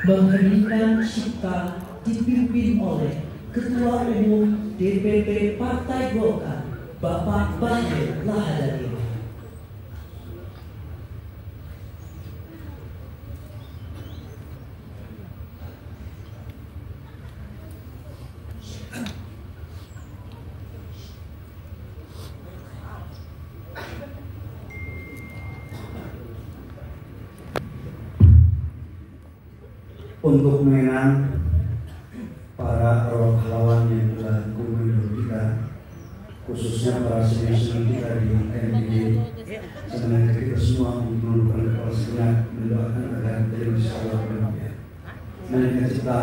Mengheningkan cipta dipimpin oleh Ketua Umum DPP Partai Golkar, Bapak Bahlil Lahadalia. Untuk mengenang para arwah pahlawan yang telah gugur kita, khususnya para senior-senior kita di TNI, sebenarnya kita semua menundukkan kepala sejenak, mendoakan agar dari Allah berbahagia. Mari kita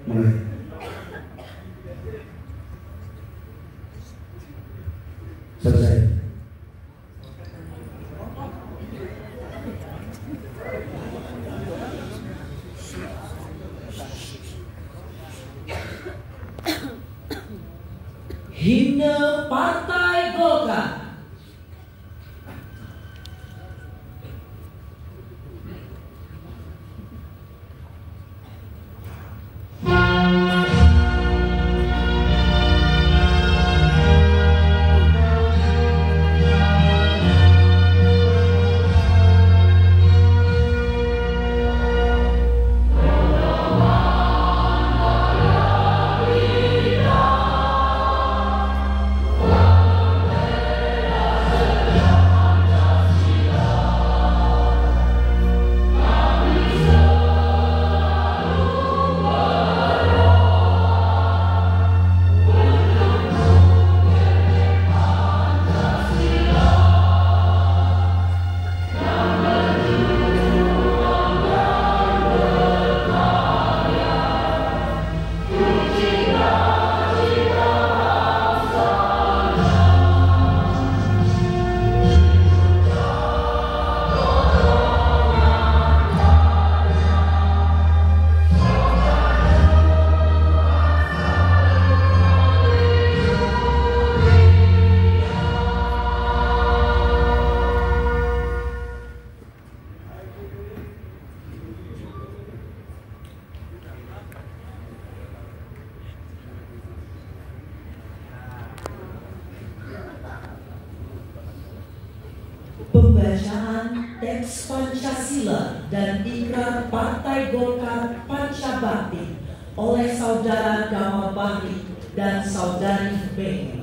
mulai. Selesai. Himne Partai Golkar. Pembacaan teks Pancasila dan Ikrar Partai Golkar Pancabakti oleh Saudara Gamal Bahri dan Saudari Beni.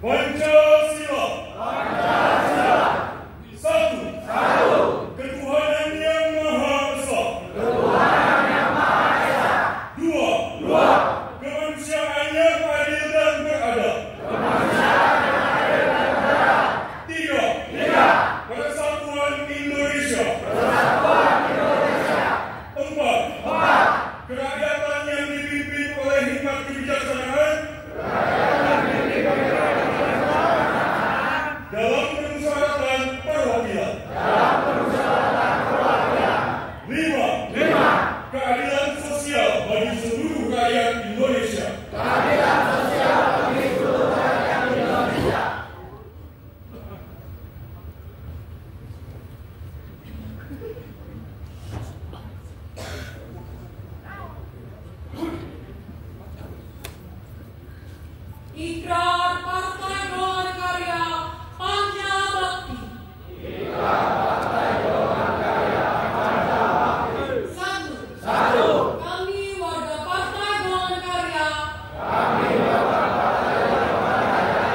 Pancasila. Satu. Ketuhanan yang Maha Esa. Dua. Kemanusiaan yang adil dan beradab. Tiga. Persatuan Indonesia. Empat. Kerakyatan yang dipimpin oleh hikmat kebijaksanaan dalam permusyawaratan perwakilan. Lima. Keadilan sosial bagi seluruh rakyat Indonesia. Ikrar Partai Golongan Karya Pancabakti. Satu. Kami warga Partai Golongan Karya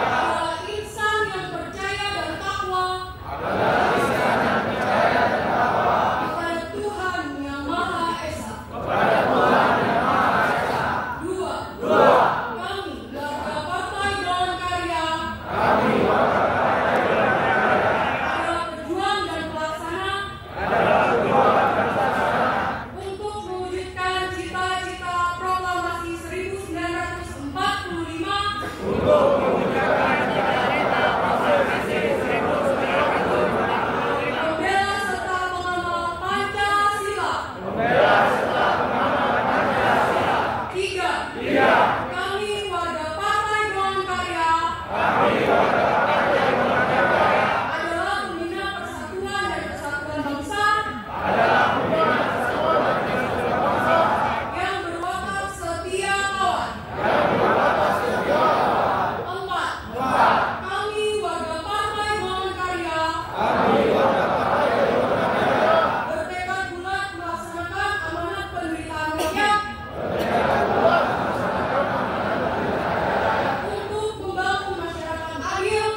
adalah insan yang percaya dan takwa kepada Tuhan Yang Maha Esa. Dua. Kami warga Partai Golongan Karya adalah pejuang dan pelaksana untuk mewujudkan cita-cita proklamasi 1945 membela serta mengamal Pancasila. Tiga. Kami warga Partai Golongan Karya adalah pembina persatuan dan kesatuan bangsa yang berwatak setia kawan. Empat. Kami warga Partai Golongan Karya bertekad bulat melaksanakan amanat penderitaan rakyat untuk membangun masyarakat adil,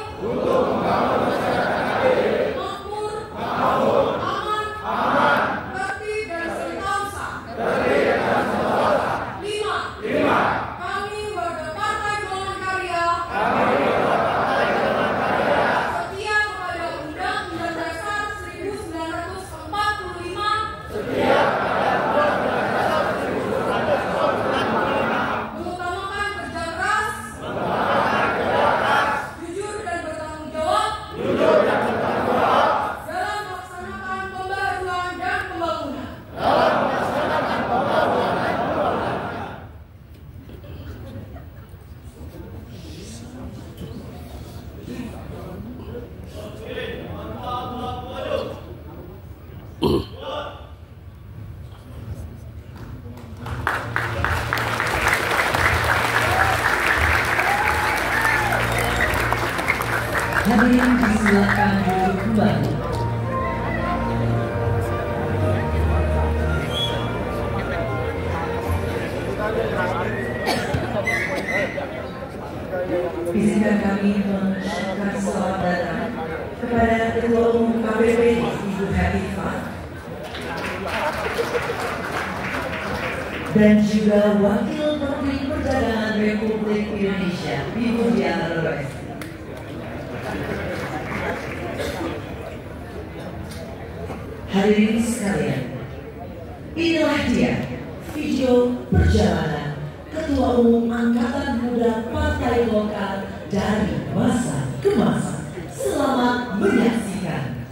makmur, aman, tertib dan sentosa. Lima. Kami warga Partai Golongan Karya setia kepada Undang-Undang Dasar 1945 mengutamakan kerja keras, jujur dan bertanggung jawab dalam melaksanakan pembaruan dan pembangunan. Hadirin disilakan duduk kembali. Izinkan kami mengucapkan selamat datang kepada Ketua Umum KPP Ibu Khatifah dan juga Wakil Menteri Perdagangan Republik Indonesia Ibu Diana Loresti. Hadirin sekalian, inilah dia video perjalanan Ketua Umum Angkatan Muda Partai Golkar dari masa ke masa. Selamat menyaksikan.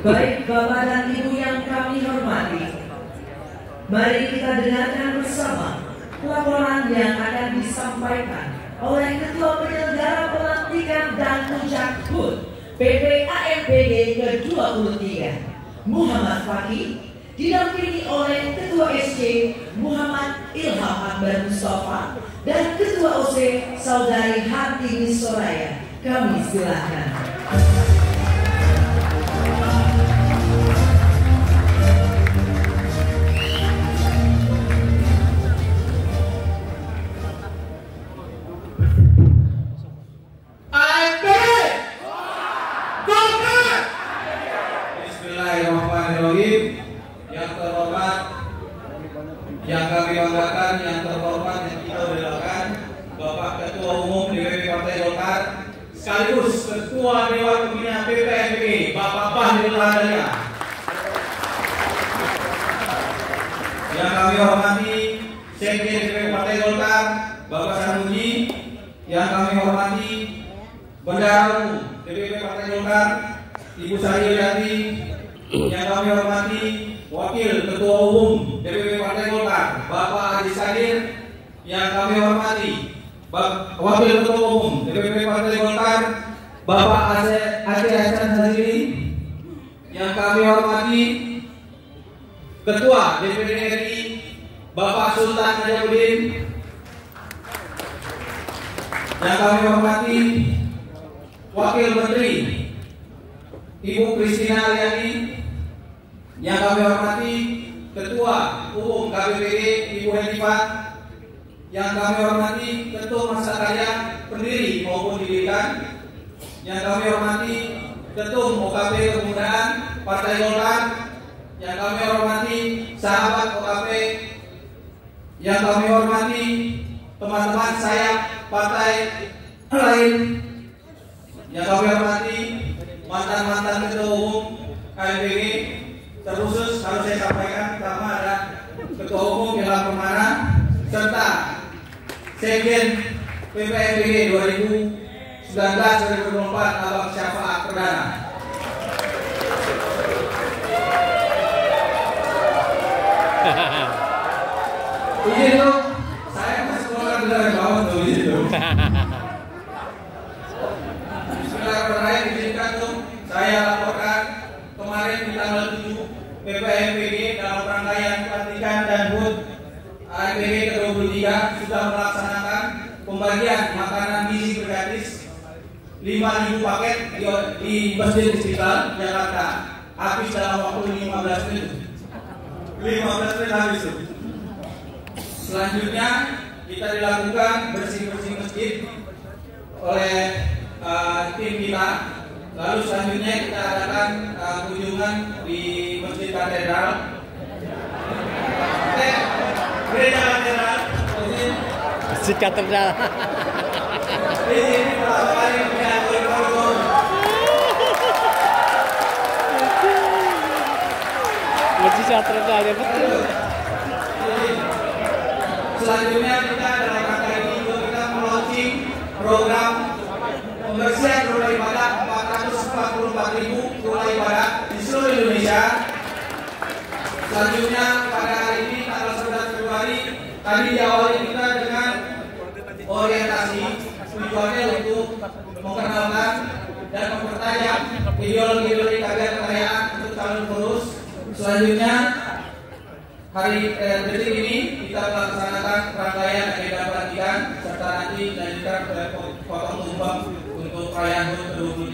Baik Bapak dan Ibu yang kami hormati, mari kita dengarkan bersama laporan yang akan disampaikan oleh Ketua Penyelenggara Pelantikan dan Puncak HUT PPAMPG ke-23 Muhammad Fakih, didampingi oleh Ketua SC Muhammad Ilham Akbar Mustafa dan Ketua OC Saudari Hartini Soraya. Kami silakan. Bismillahirrahmanirrahim. Yang terhormat, yang kami banggakan, yang terhormat yang kita belakan Bapak Ketua Umum DPP Partai Golkar sekaligus Ketua Dewan Pembina PPAMPG Bapak Bahlil Lahadalia. Yang kami hormati Sekjen DPP Partai Golkar Bapak Sanuji. Yang kami hormati Bendahara Umum DPP Partai Golkar Ibu Sariyati. Yang kami hormati Wakil Ketua Umum DPP Partai Golkar Bapak Haji Sadir. Yang kami hormati Wakil Ketua Umum DPP Partai Golkar Bapak Aceh Hasan Haziri. Yang kami hormati Ketua DPD RI Bapak Sultan Najamuddin. Yang kami hormati Wakil Menteri Ibu Kristina Aliani. Yang kami hormati Ketua Umum KPPD Ibu Hanifah. Yang kami hormati Ketua Masa Karya Pendiri maupun Didirikan. Yang kami hormati Ketum OKP Kepemudaan Partai Golkar. Yang kami hormati sahabat OKP. Yang kami hormati teman-teman saya partai lain. Yang kami hormati mantan-mantan Ketua Umum KMPG. Terkhusus harus saya sampaikan pertama ada Ketua Umum Ilham Permana serta Sekjen PPAMPG 2019-2024 Abang Syafaat Perdana. Izin tuh, saya masih keluar dari bawah tuh itu. Bismillahirrahmanirrahim. Izinkan tuh saya laporkan kemarin di tanggal 7 PPAMPG dalam rangkaian pelantikan dan HUT AMPG ke-23 sudah melaksanakan pembagian makanan gizi gratis 5.000 paket di Masjid Istiqlal Jakarta, habis dalam waktu 15 menit. 15 menit habis itu. Selanjutnya kita dilakukan bersih-bersih masjid oleh tim kita. Lalu selanjutnya kita adakan kunjungan di Masjid Katedral, Gereja Katedral, Masjid Katedral. Di sini pertama kali menyambut Masjid Katedral ya betul. Selanjutnya kita dalam rangka ini juga kita meluncurkan program pembersihan rumah ibadah 444.000 rumah ibadah di seluruh Indonesia. Selanjutnya pada hari ini tanggal 11 Februari tadi diawali kita dengan orientasi, tujuannya untuk memperkenalkan dan mempertajam ideologi kajian kekayaan untuk calon pengurus. Selanjutnya hari detik ini kita melaksanakan rangkaian agenda pelantikan serta nanti dilanjutkan potong tumpeng untuk perayaan HUT ke-23.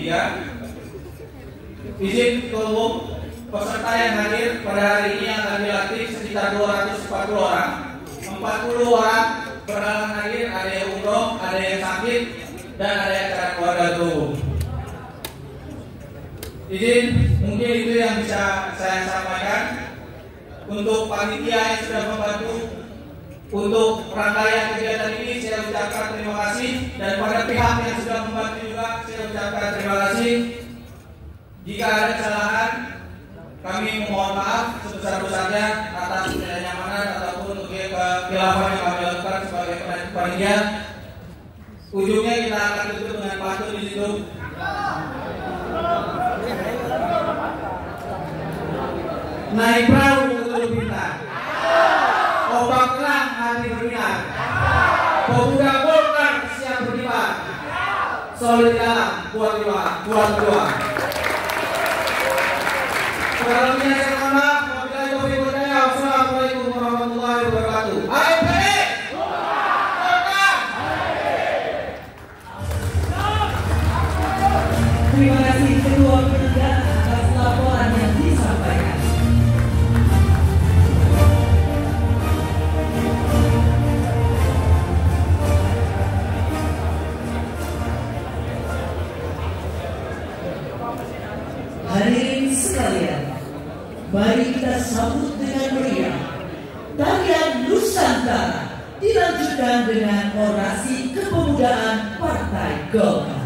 Izin Ketua Umum, peserta yang hadir pada hari ini akan dilantik sekitar 240 orang. 40 orang berhalangan hadir, ada yang umroh, ada yang sakit, dan ada yang acara keluarga umum. Izin, mungkin itu yang bisa saya sampaikan. Untuk panitia yang sudah membantu untuk rangkaian kegiatan ini, saya ucapkan terima kasih, dan pada pihak yang sudah membantu juga saya ucapkan terima kasih. Jika ada kesalahan, kami memohon maaf sebesar-besarnya atas ketidaknyamanan ataupun kekhilafan yang kami lakukan sebagai panitia. Ujungnya kita akan tutup dengan pantun di situ. naik perahu betul bintang. Ombak terang hati berminat. Pemuda Golkar siap berkibar. Solid dalam kuat berjuang. Sebelumnya saya mohon maaf. Wabillahi taufiq wal hidayah. Wassalamualaikum warahmatullahi wabarakatuh. AFPI. Terima kasih Ketua Penyelenggara atas laporan yang disampaikan. Hadirin sekalian, mari kita sambut dengan meriah tarian Nusantara dilanjutkan dengan orasi kepemudaan Partai Golkar.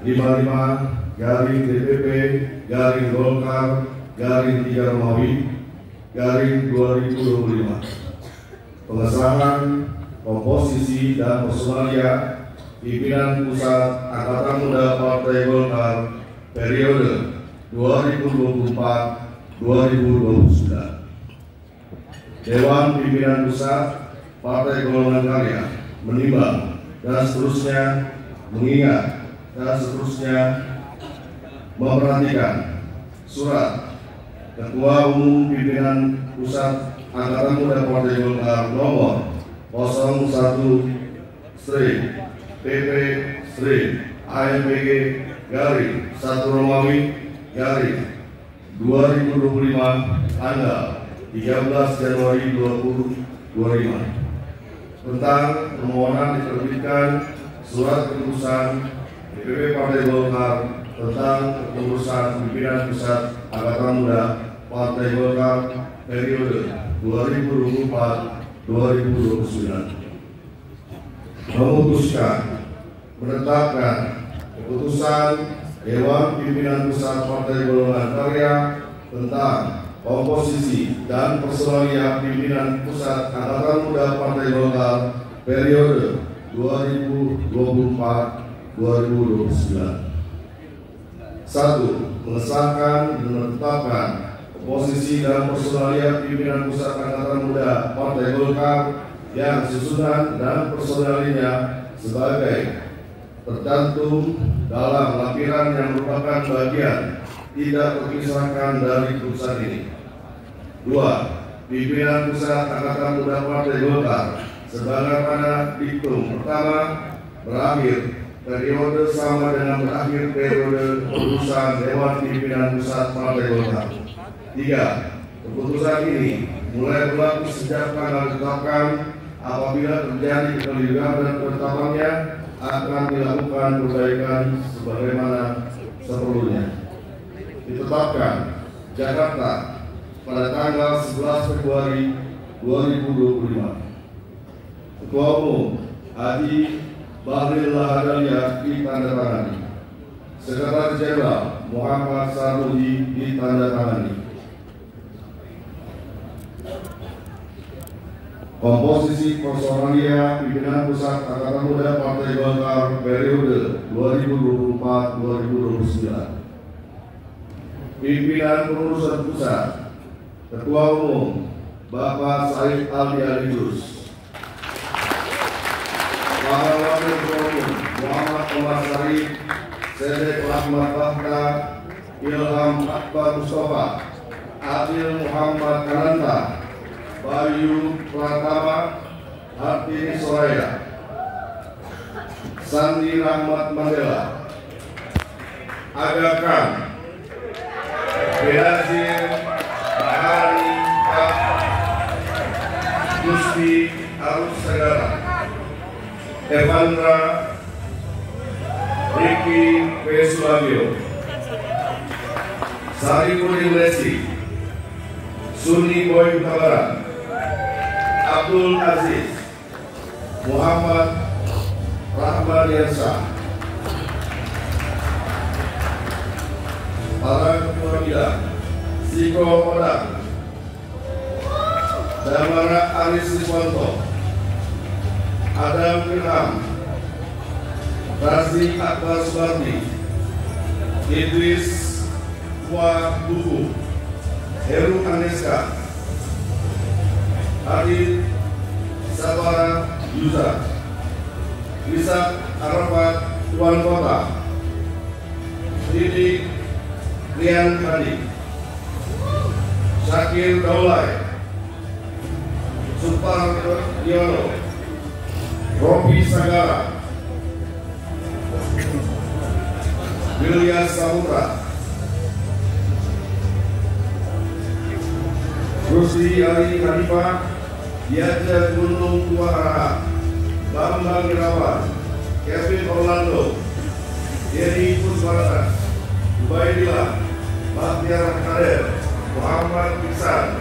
55-Golkar-3 pengesahan komposisi dan personalia pimpinan Pusat Angkatan Muda Partai Golkar periode 2024-2029. Dewan Pimpinan Pusat Partai Golongan Karya menimbang dan seterusnya mengingat dan seterusnya memperhatikan surat Ketua Umum Pimpinan Pusat Angkatan Muda Partai Golkar nomor 01-PP/1 tanggal 13 Januari 2025 tentang permohonan diterbitkan surat keputusan DPP Partai Golkar tentang kepengurusan pimpinan Pusat Angkatan Muda Partai Golkar periode 2024-2029. Memutuskan menetapkan keputusan Dewan Pimpinan Pusat Partai Golongan Karya tentang komposisi dan personalia pimpinan Pusat Angkatan Muda Partai Golkar periode 2024-2029. 1. Mengesahkan dan menetapkan komposisi dan personalia pimpinan Pusat Angkatan Muda Partai Golkar yang susunan dan personalinya sebagai tercantum dalam lampiran yang merupakan bagian tidak terpisahkan dari keputusan ini. 2. Pimpinan Pusat Angkatan Muda Partai Golkar sebagaimana diktum pertama berakhir periode sama dengan berakhir periode keputusan Dewan Pimpinan Pusat Partai Golkar. 3. Keputusan ini mulai berlaku sejak tanggal ditetapkan. Apabila terjadi kekeliruan dan penetapannya akan dilakukan perbaikan sebagaimana seperlunya. Ditetapkan Jakarta pada tanggal 11 Februari 2025. Ketua Umum Haji Bahlil Lahadalia ditandatangani. Sekretaris Jenderal Muhammad Sarmuji ditandatangani. Komposisi personalia pimpinan Pusat Angkatan Muda Partai Golkar periode 2024-2029. Pimpinan Pengurusan Pusat Ketua Umum Bapak Said Ali Alidrus, Wakil Ketua Umum Muhammad Omar Sarif, Sedek Rahmat Bahta, Ilham Akbar Mustafa, Adil Muhammad Kananta, Bayu Pratama, Hartini Soraya, Sandi Rahmat Mandela, Aga Khan, Benazir Bahari Pak, Gusti Arus Segara, Evandra Ricky P. Sulagio, Saripudin Lesi, Suni Boy Utabarat, Abdul Aziz, Muhammad Rahman Yansa, para ketua bidang, Siko Odang, Damara Aris Riswanto, Adam Ilham, Razi Akbar Subardi, Idris Wah Duku, Heru Aneska, Adit Sabara Yuza, Ishak Arafat Tuan Kota, Didik Rian Hadi, Syakir Daulay, Suparyono, Robi Sagara, William Samutra, Rusdi Ali Hanifah, Diaja Gunung Tuara, Bambang Irawan, Kevin Orlando, Yeni Puswara, Ubaidillah, Bahtiar Kader, Muhammad Iksan,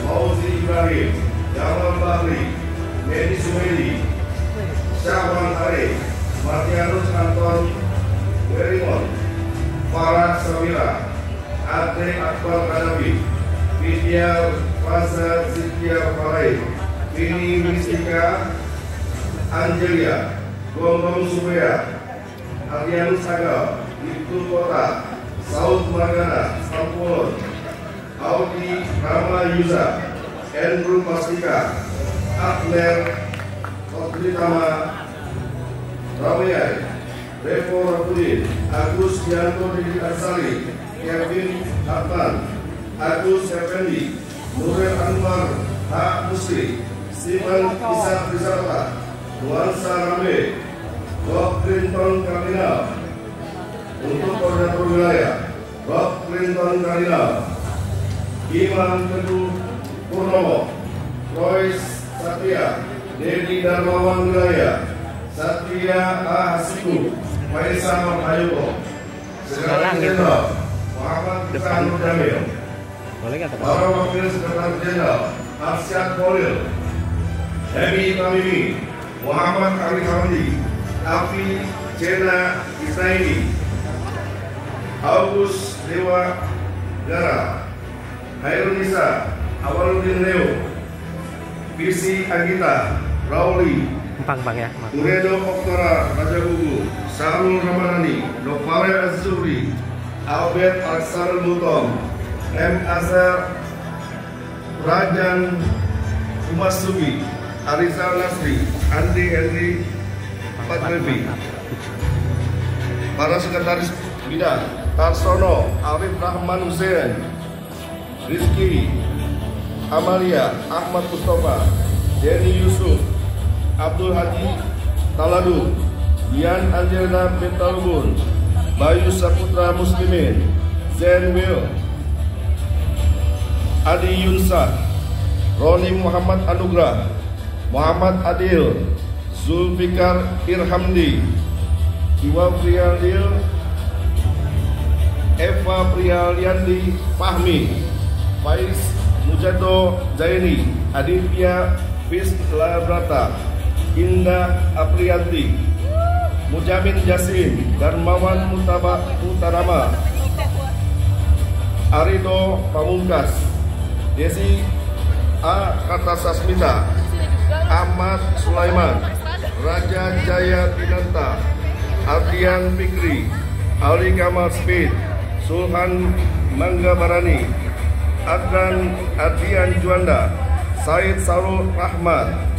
Fauzi Ibrahim, Jamal Bahri, Medi Sumedi, Syahwan Arif, Martianus Anton, Werimon, Farah Samira, Ade Akbar Kanabi, Vidya Faza Zidya Farai, Vini Mistika, Angelia, Gombong Subaya, Aryan Sagal, Ibtu Kota, Saud Margana, Sampulon, Audi Rama Yuza, Andrew Pastika, Akler Kotritama Ramayai, Revo Rapudin, Agus Yanto Didi Asari, Kevin Hartan, Agus Effendi, Nurul Anwar H. Musri, Simon Isak Rizalta, Nuansa Rambe, Bob Clinton Kardinal. Untuk koordinator wilayah, Bob Clinton Kardinal, Imam Teguh Purnomo, Royce Satria, Dedi Darmawan Wilayah, Satria A. Hasiku, Faisal Hayuko, Sekretaris Jenderal Muhammad Nur Jamil, para Wakil Sekretaris Jenderal Arsyad Polil, Hemi Tamimi, Muhammad Ali Hamdi, Afi Cena Isaini, August Dewa Gara, Hairunisa, Awaludin Leo, Visi Agita, Rauli, ya. Uredo Oktora Raja Gugu, Sarul Ramadhani, Novare Azuri, Albert Aksar Lutom, M. Azhar, Rajan Umasubi, Arizal Nasri, Andi Henry Patrevi, para sekretaris bidang, Tarsono, Arif Rahman Hussein, Rizky, Amalia, Ahmad Mustafa, Denny Yusuf, Abdul Haji Taladu, Dian Angelina Betalubun, Bayu Saputra Muslimin, Zen Will, Adi Yunsa, Roni Muhammad Anugrah, Muhammad Adil, Zulfikar Irhamdi, Iwa Priyadil, Eva Priyaliandi Fahmi, Faiz Mujado Zaini, Aditya Vislabrata, Indah Apriyanti, Mujamin Jasin, Darmawan Mutarama, Arido Pamungkas, Desi A. Kartasasmita, Ahmad Sulaiman, Raja Jaya Dinanta, Ardian Fikri, Ali Kamal Speed, Sulhan Mangga Barani, Adrian Juanda, Said Sarul Rahmat,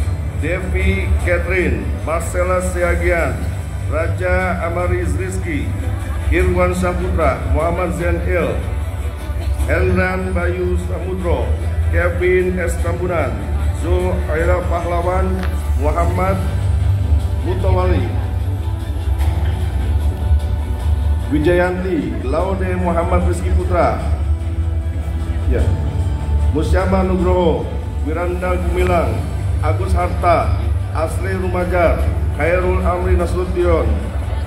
Devi Catherine, Marcella Siagian, Raja Amariz Rizki, Irwan Saputra, Muhammad Zain Il, Hendran Bayu Samudro, Kevin S. Tambunan, Zul Aira Pahlawan, Muhammad Mutawali, Wijayanti, Laude Muhammad Rizki Putra, ya, Musyama Nugroho, Wiranda Gumilang, Agus Harta, Asri Rumajar, Khairul Amri Nasruddin,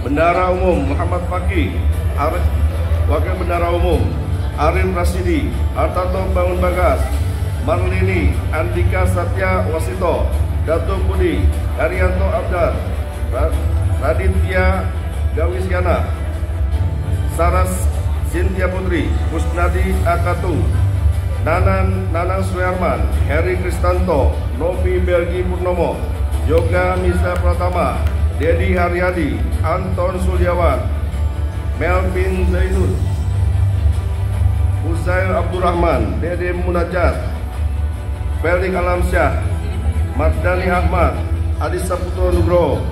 Bendara Umum Muhammad Fakih, Wakil Bendara Umum Arif Rasidi, Hartanto Bangun Bagas, Marlini, Andika Satya Wasito, Datuk Budi, Daryanto Abdar, Raditya Gawisyana, Saras Cynthia Putri, Kusnadi Akatu, Nanang Suyarman, Heri Kristanto, Novi Belgi Purnomo, Yoga Misa Pratama, Dedi Haryadi, Anton Sulyawan, Melvin Zainul, Uzail Abdurrahman, Dede Munajat, Felix Alamsyah, Mardani Ahmad, Adi Saputra Nugroho,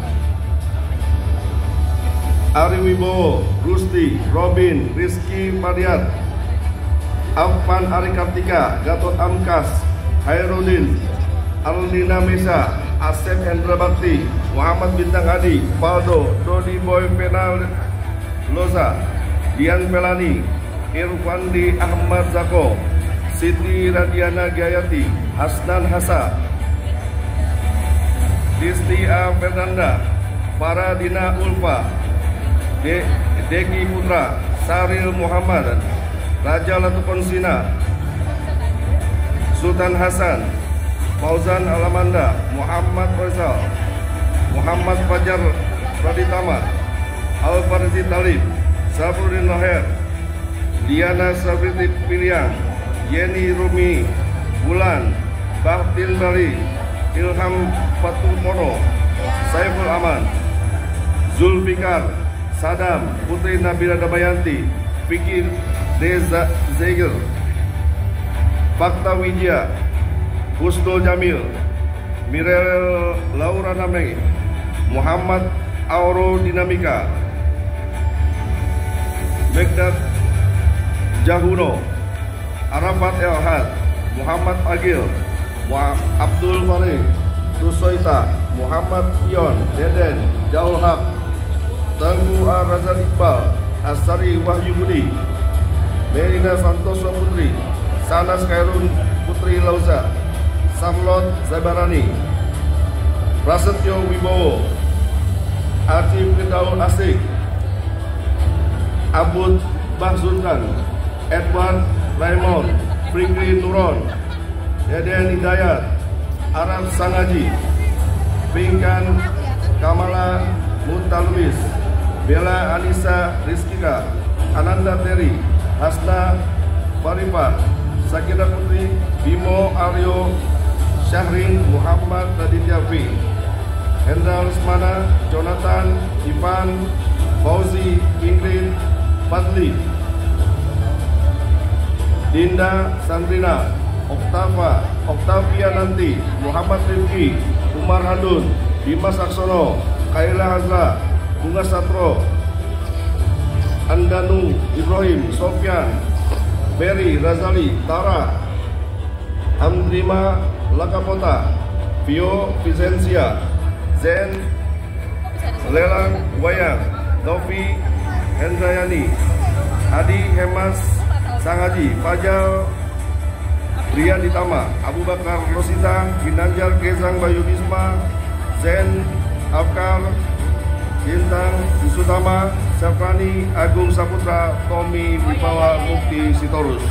Ari Wibowo, Rusti, Robin, Rizky Mariat, Afan Ari Kartika, Gatot Amkas, Hairudin, Arlina Mesa, Asep Hendra Bakti, Muhammad Bintang Adi, Faldo, Dodi Boy Penal Loza, Dian Pelani, Irfandi Ahmad Zako, Siti Radiana Gayati, Hasnan Hasa, Disti A. Fernanda, Faradina Ulfa, Deki Putra, Saril Muhammad, Raja Latukon Sina, Sultan Hasan, Fauzan Alamanda, Muhammad Faisal, Muhammad Fajar Praditama, Alfarzi Talib, Safruddin Loher, Diana Sabriti Piliang, Yeni Rumi, Bulan, Bahtin Bali, Ilham Fatul Moro, Saiful Aman, Zulfikar, Sadam, Putri Nabila Damayanti, Fikir Deza Zegel, Fakta Wijaya, Husnul Jamil, Mirel Laura Nameng, Muhammad Auro Dinamika, Megdad Jahuno, Arafat Elhad, Muhammad Agil, Abdul Farid, Tusoita, Muhammad Ion, Deden, Jaul Haq, Tengku Razak Iqbal, Asari Wahyu Budi, Merina Santoso Putri, Sanas Khairun Putri Lauza, Samlot Zabarani, Prasetyo Wibowo, Atif Firdaus Asik, Abud Bahzunkan, Edward Raymond, Fikri Nuron, Deden Hidayat, Arab Sangaji, Pinkan Kamala Muntalwis, Bella Anissa Rizkika, Ananda Teri, Hasna Farifah, Sakina Putri, Bimo Aryo, Syahrin Muhammad Raditya V, Hendra Lesmana, Jonathan, Ivan, Fauzi, Ingrid, Fadli, Dinda Sandrina, Oktavia Nanti, Muhammad Rifki, Umar Handun, Dimas Aksono, Kaila Hazla, Bunga Satro, Andanu Ibrahim, Sofyan, Berry Razali, Tara, Hamdrima Lakapota, Vio Vizencia, Zen Lelang Wayang, Novi Hendrayani, Adi Hemas Sangaji, Fajar Rian Ditama, Abu Bakar Rosita, Ginanjar Gezang Bayu Bisma, Zen Afkar, Bintang Isutama, Syafrani Agung Saputra, Tommy Wibawa Mukti Sitorus.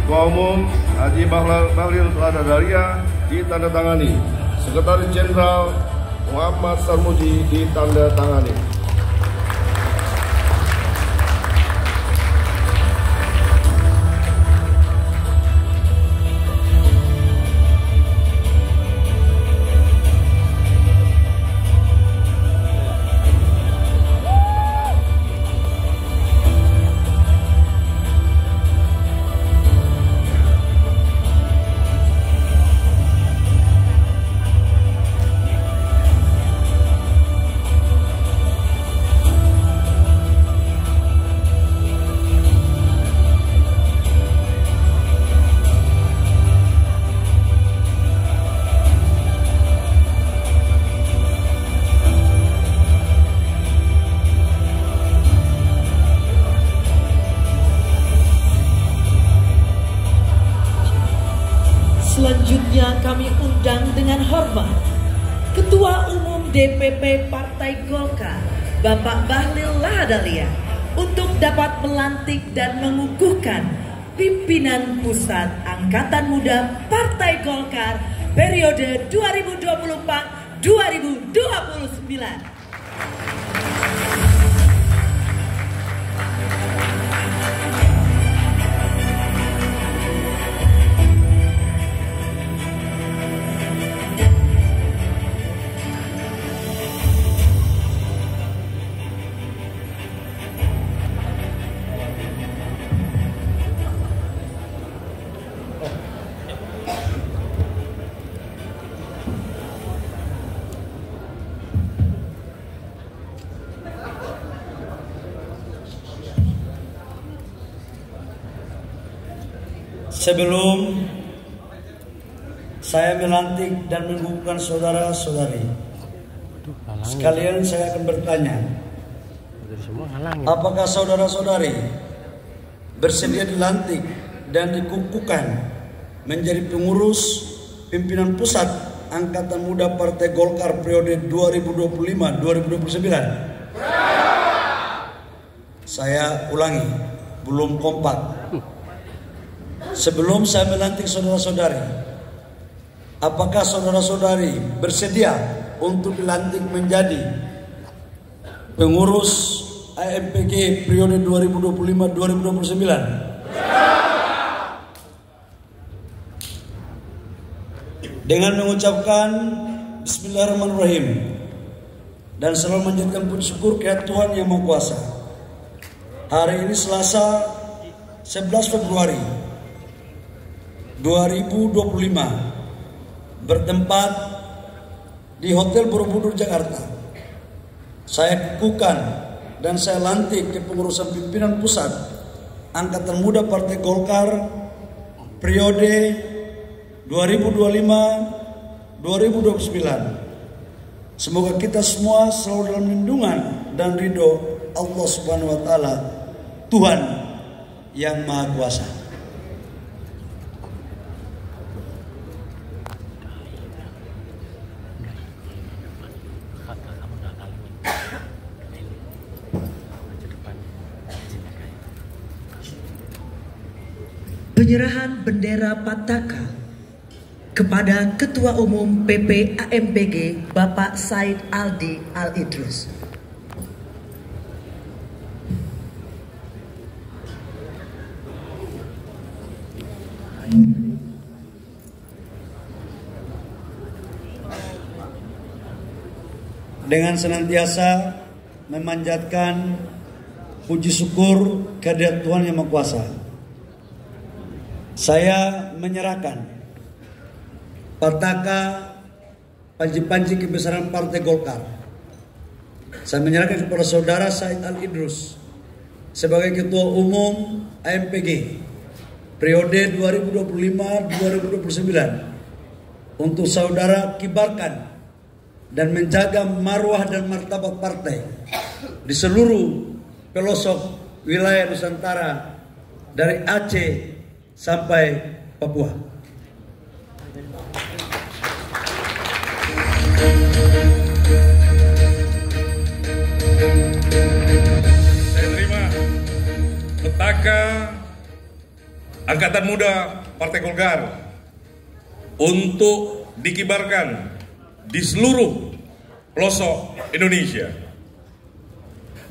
Ketua Umum Haji Bahlil Ladadaria ditandatangani. Sekretaris Jenderal Muhammad Sarmuji ditandatangani. Selanjutnya kami undang dengan hormat Ketua Umum DPP Partai Golkar, Bapak Bahlil Lahadalia, untuk dapat melantik dan mengukuhkan pimpinan pusat Angkatan Muda Partai Golkar periode 2024-2029. Sebelum saya melantik dan mengukuhkan saudara-saudari, sekalian saya akan bertanya, apakah saudara-saudari bersedia dilantik dan dikukuhkan menjadi pengurus pimpinan pusat Angkatan Muda Partai Golkar periode 2025-2029? Saya ulangi, belum kompak. Sebelum saya melantik saudara-saudari, apakah saudara-saudari bersedia untuk dilantik menjadi pengurus AMPG periode 2025-2029. Dengan mengucapkan Bismillahirrahmanirrahim dan selalu menjadikan puji syukur kepada Tuhan Yang Maha Kuasa. Hari ini Selasa 11 Februari 2025 bertempat di Hotel Borobudur Jakarta. Saya kukuhkan dan saya lantik kepengurusan pimpinan pusat Angkatan Muda Partai Golkar periode 2025-2029. Semoga kita semua selalu dalam lindungan dan ridho Allah Subhanahu wa Ta'ala, Tuhan Yang Maha Kuasa. Penyerahan bendera Pataka kepada Ketua Umum PP AMPG Bapak Said Aldi Al-Idrus. Dengan senantiasa memanjatkan puji syukur kehadirat Tuhan Yang Maha Kuasa, saya menyerahkan Pataka panji-panji kebesaran Partai Golkar. Saya menyerahkan kepada Saudara Said Al-Idrus sebagai Ketua Umum AMPG periode 2025-2029 untuk saudara kibarkan dan menjaga marwah dan martabat partai di seluruh pelosok wilayah Nusantara dari Aceh sampai Papua. Saya terima Petaka Angkatan Muda Partai Golkar untuk dikibarkan di seluruh pelosok Indonesia.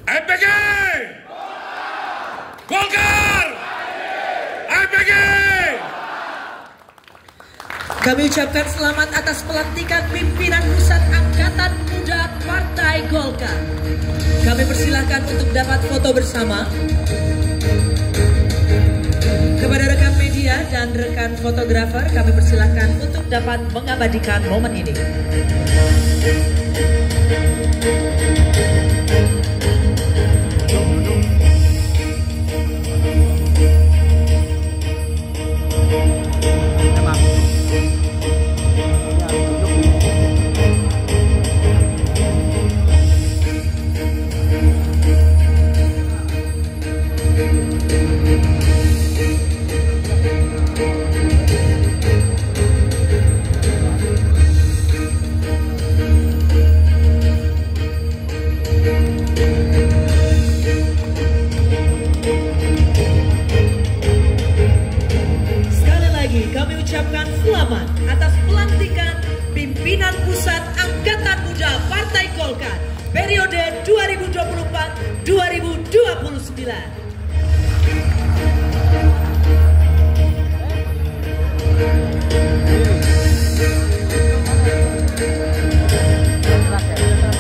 AMPG Golkar, AMPG. Kami ucapkan selamat atas pelantikan pimpinan pusat Angkatan Muda Partai Golkar. Kami persilahkan untuk dapat foto bersama. Kepada rekan media dan rekan fotografer, kami persilahkan untuk dapat mengabadikan momen ini. Kami ucapkan selamat atas pelantikan pimpinan pusat Angkatan Muda Partai Golkar periode 2024-2029.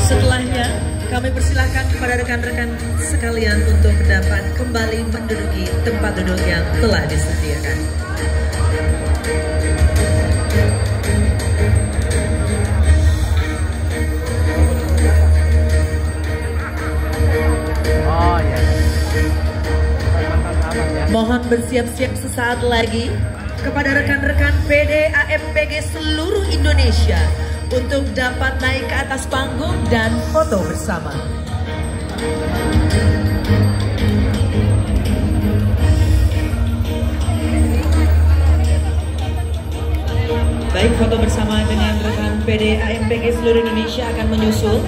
Setelahnya, kami persilahkan kepada rekan-rekan sekalian untuk dapat kembali menduduki tempat duduk yang telah disediakan. Mohon bersiap-siap sesaat lagi kepada rekan-rekan PD AMPG seluruh Indonesia untuk dapat naik ke atas panggung dan foto bersama. Baik, foto bersama dengan rekan PD AMPG seluruh Indonesia akan menyusul.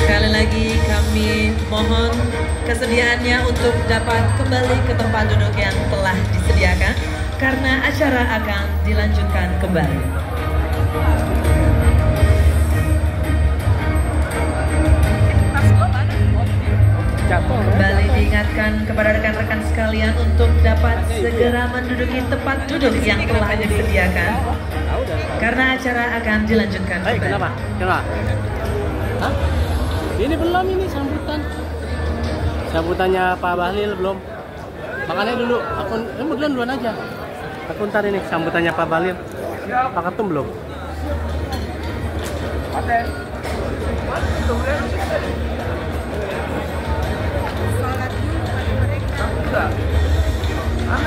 Sekali lagi kami mohon kesediaannya untuk dapat kembali ke tempat duduk yang telah disediakan karena acara akan dilanjutkan kembali. Kembali diingatkan kepada rekan-rekan sekalian untuk dapat segera menduduki tempat duduk yang telah disediakan karena acara akan dilanjutkan. Kenapa? Hah? Ini belum, ini sambutannya Pak Bahlil belum. Makanya dulu akun duluan aja. Aku ntar ini sambutannya Pak Bahlil. Pak Ketum belum.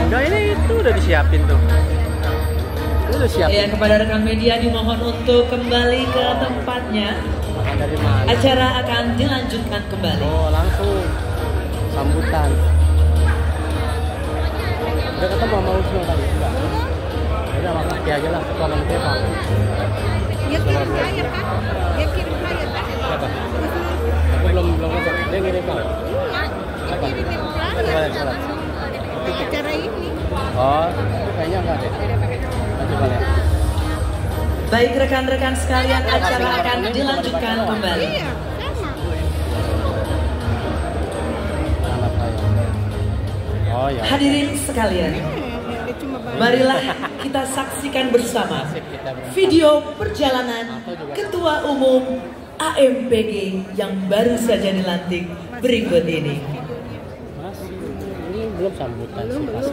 Enggak, ini itu udah disiapin tuh. Udah siapin. Ya, kepada rekan media dimohon untuk kembali ke tempatnya. Dari mana? Acara akan dilanjutkan kembali. Oh, langsung sambutan. Udah ketemu sama Usno tadi? Enggak. Udah makasih aja lah, ketua menteri Pak. Dia kirim flyer kan? Siapa? Aku belum ngecek. Dia ngirim Pak. Iya, kirim flyer. Acara ini. Oh, kayaknya enggak deh. Coba lihat. Baik rekan-rekan sekalian, acara akan dilanjutkan kembali. Iya, sama. Oh ya. Hadirin sekalian, marilah kita saksikan bersama video perjalanan Ketua Umum AMPG yang baru saja dilantik berikut ini. Mas, ini belum sambutan sih Mas.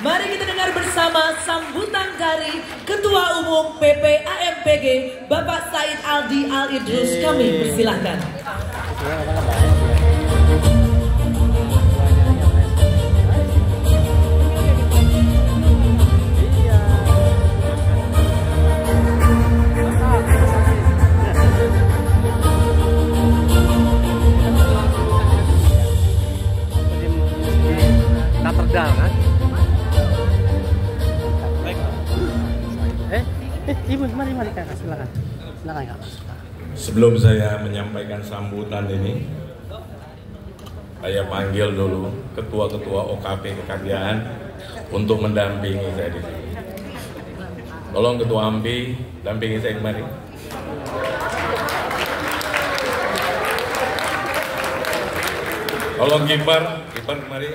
Mari kita dengar bersama sambutan dari Ketua Umum PP AMPG Bapak Said Aldi Al-Idrus. Kami persilahkan. Katedral kan? Ibu, mari Kak, silakan. Silakan Kak. Sebelum saya menyampaikan sambutan ini, saya panggil dulu ketua-ketua OKP Kekaryaan untuk mendampingi saya di sini. Tolong Ketua AMPI, dampingi saya kemari. Tolong kiper kemari.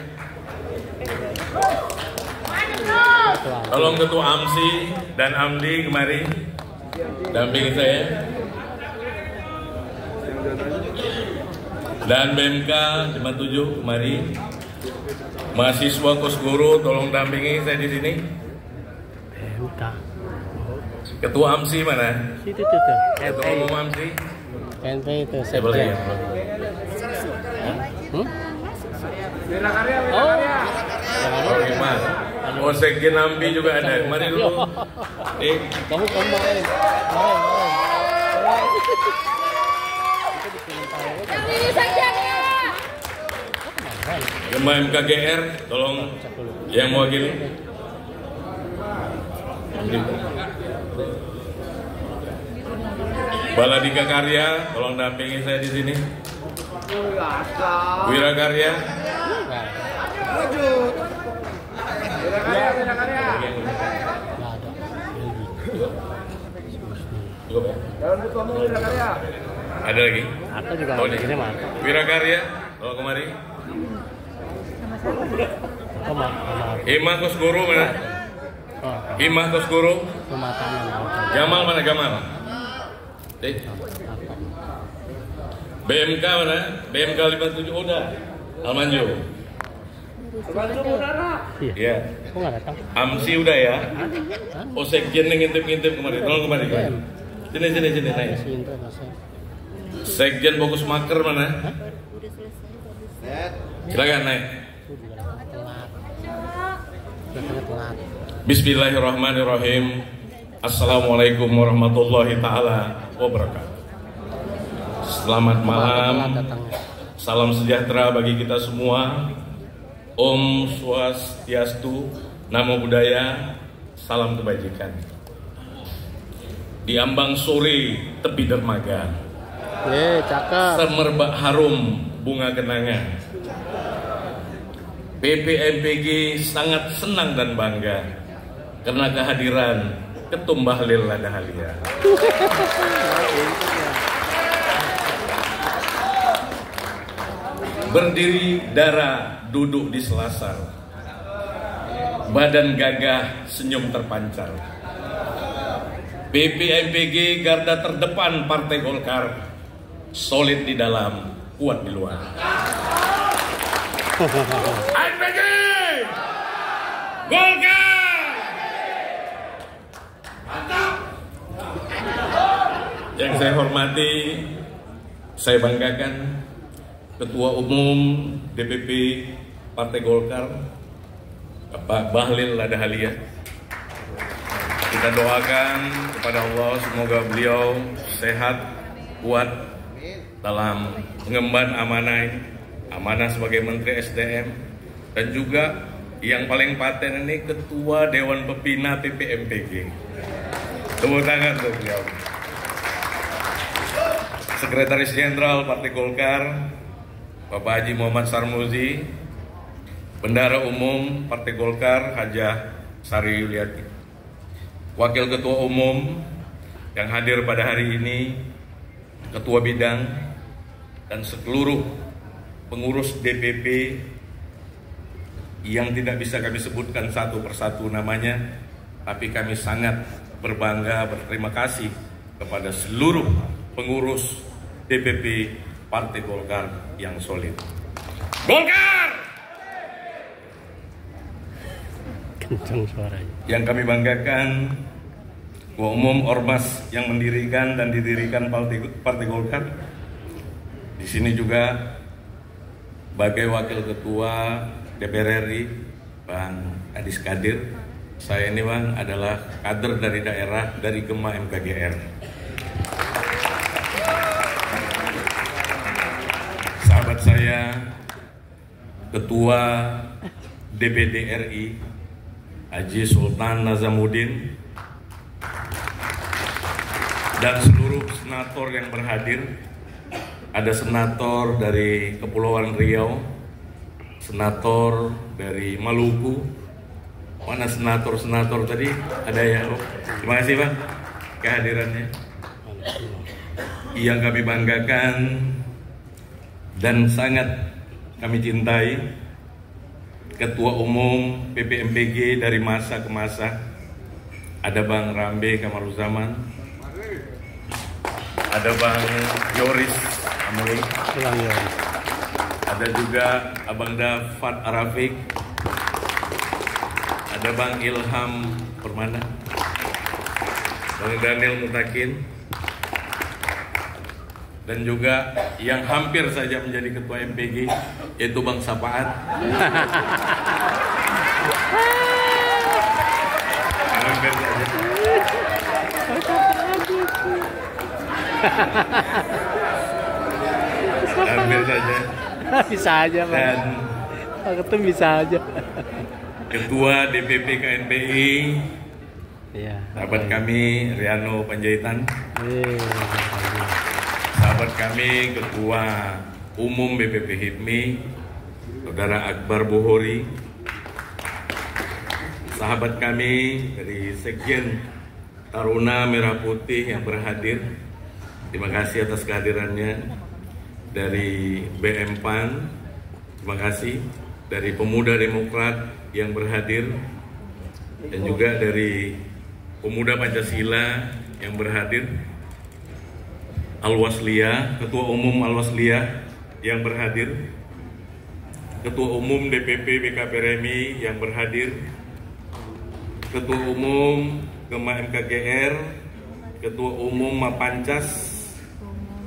Tolong Ketua AMSI dan AMDI kemari, dampingi saya. Dan BMK 57 kemari. Mahasiswa Kosguru tolong dampingi saya di sini. BMK. Ketua AMSI mana? Situ tuh. Ketua Umum AMSI. NP itu. Saya boleh ya. Oke Mas. Oh Sekjen AMPI juga ada. Kemari dulu. Kamu kemarin. Gemah MKGR, tolong yang mewakili. Baladika Karya, tolong dampingi saya di sini. Wirakarya. Ada lagi? Aku juga ini mah. Wirakarya, tolong kemari. Imah Kusguru mana? Imah Kusguru. Gamal mana Gamal? BMK mana? BMK 57 udah. Almanjo. Iya. Kok nggak datang? Amsi udah ya. Oh sekjen ngintip-ngintip kemarin. Tolong kemari. Sini naik. Sekjen Fokus Maker mana? Silakan naik. Bismillahirrahmanirrahim. Assalamualaikum warahmatullahi taala wabarakatuh. Selamat malam. Salam sejahtera bagi kita semua. Om Swastiastu, Namo Buddhaya, salam kebajikan. Di ambang sore tepi dermaga, cakep. semerbak harum bunga kenangan. PPMPG sangat senang dan bangga karena kehadiran Ketum Bahlil Ladahalia. Berdiri darah, duduk di selasar, badan gagah, senyum terpancar. PPMPG garda terdepan Partai Golkar, solid di dalam, kuat di luar. MPG Golkar mantap. Yang saya hormati, saya banggakan Ketua Umum DPP Partai Golkar, Bapak Bahlil Ladahalia. Kita doakan kepada Allah semoga beliau sehat, kuat dalam mengemban amanah sebagai Menteri SDM, dan juga yang paling paten ini Ketua Dewan Pembina PPMPG. Tepuk tangan untuk beliau. Sekretaris Jenderal Partai Golkar Bapak Haji Muhammad Sarmuzi, Bendahara Umum Partai Golkar Hajah Sari Yuliati, Wakil Ketua Umum yang hadir pada hari ini, Ketua Bidang, dan seluruh pengurus DPP yang tidak bisa kami sebutkan satu persatu namanya, tapi kami sangat berbangga, berterima kasih kepada seluruh pengurus DPP Partai Golkar yang solid. Golkar! Kencang suaranya. Yang kami banggakan, Ketua Umum Ormas yang mendirikan dan didirikan Partai Golkar. Di sini juga sebagai Wakil Ketua DPR RI, Bang Adis Kadir. Saya ini Bang adalah kader dari daerah dari Gema MKGR. Sahabat saya, Ketua DPD RI, Haji Sultan Nazamuddin, dan seluruh senator yang berhadir. Ada senator dari Kepulauan Riau, senator dari Maluku. Mana senator tadi? Ada ya? Terima kasih Bang kehadirannya. Yang kami banggakan dan sangat kami cintai, Ketua Umum PPMPG dari masa ke masa, ada Bang Rambe Kamaruzaman, ada Bang Yoris Amuli, ada juga Abang Dafat Arafik, ada Bang Ilham Permana, Bang Daniel Mutakin, dan juga yang hampir saja menjadi Ketua MPG, yaitu Bang Sapaat. Hampir saja. Hampir saja. Bisa aja Pak. Dan Pak Ketum bisa aja. Ketua DPP KNPI, ya, sahabat kami Riano Panjaitan. kami Ketua Umum BPP HIPMI, Saudara Akbar Bohori, sahabat kami dari Sekjen Taruna Merah Putih yang berhadir, terima kasih atas kehadirannya. Dari BM PAN, terima kasih. Dari Pemuda Demokrat yang berhadir, dan juga dari Pemuda Pancasila yang berhadir, Al-Wasliyah, Ketua Umum Al-Wasliyah yang berhadir, Ketua Umum DPP BKP RMI yang berhadir, Ketua Umum Gema MKGR, Ketua Umum Mapancas,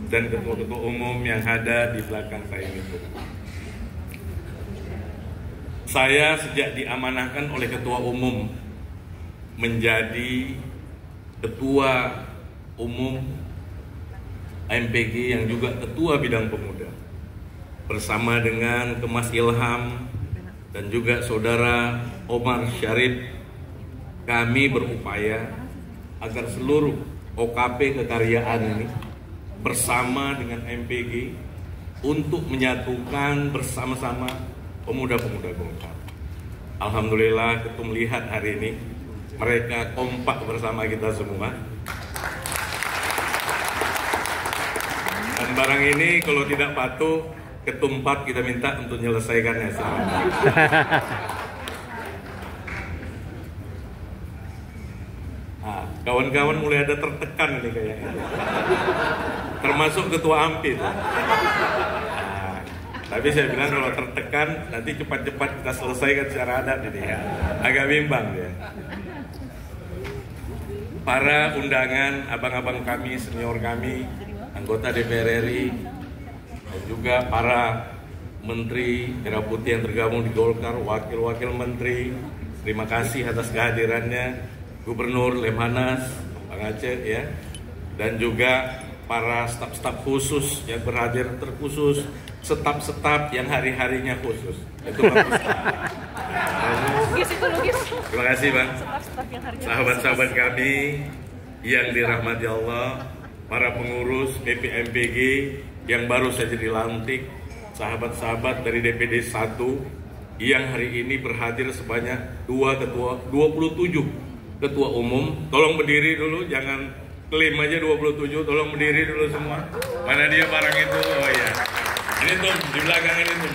dan ketua-ketua umum yang ada di belakang saya itu. Saya sejak diamanahkan oleh Ketua Umum menjadi Ketua Umum MPG yang juga Ketua Bidang Pemuda, bersama dengan Kemas Ilham dan juga Saudara Omar Syarif, kami berupaya agar seluruh OKP kekaryaan ini bersama dengan MPG untuk menyatukan bersama-sama pemuda-pemuda Golkar. Alhamdulillah, Ketum lihat hari ini mereka kompak bersama kita semua. Dan barang ini kalau tidak patuh, Ketum 4 kita minta untuk menyelesaikannya. Kawan-kawan mulai ada tertekan ini kayaknya, termasuk Ketua AMPI. Tapi saya bilang kalau tertekan nanti cepat-cepat kita selesaikan secara adat ini ya. Agak bimbang ya. Para undangan, abang-abang kami, senior kami, anggota DPR RI, dan juga para menteri Merah Putih yang tergabung di Golkar, wakil-wakil menteri, terima kasih atas kehadirannya. Gubernur Lemhanas, Bang Aceh ya, dan juga para staf-staf khusus yang berhadir terkhusus, staf-staf yang hari-harinya khusus. Itu bagus. Terima kasih Bang. Sahabat-sahabat kami yang dirahmati Allah, para pengurus BPMPG yang baru saja dilantik, sahabat-sahabat dari DPD 1 yang hari ini berhadir sebanyak 27 Ketua Umum. Tolong berdiri dulu, jangan klaim aja 27, tolong berdiri dulu semua. Mana dia barang itu? Oh ya, ini tuh di belakang ini tuh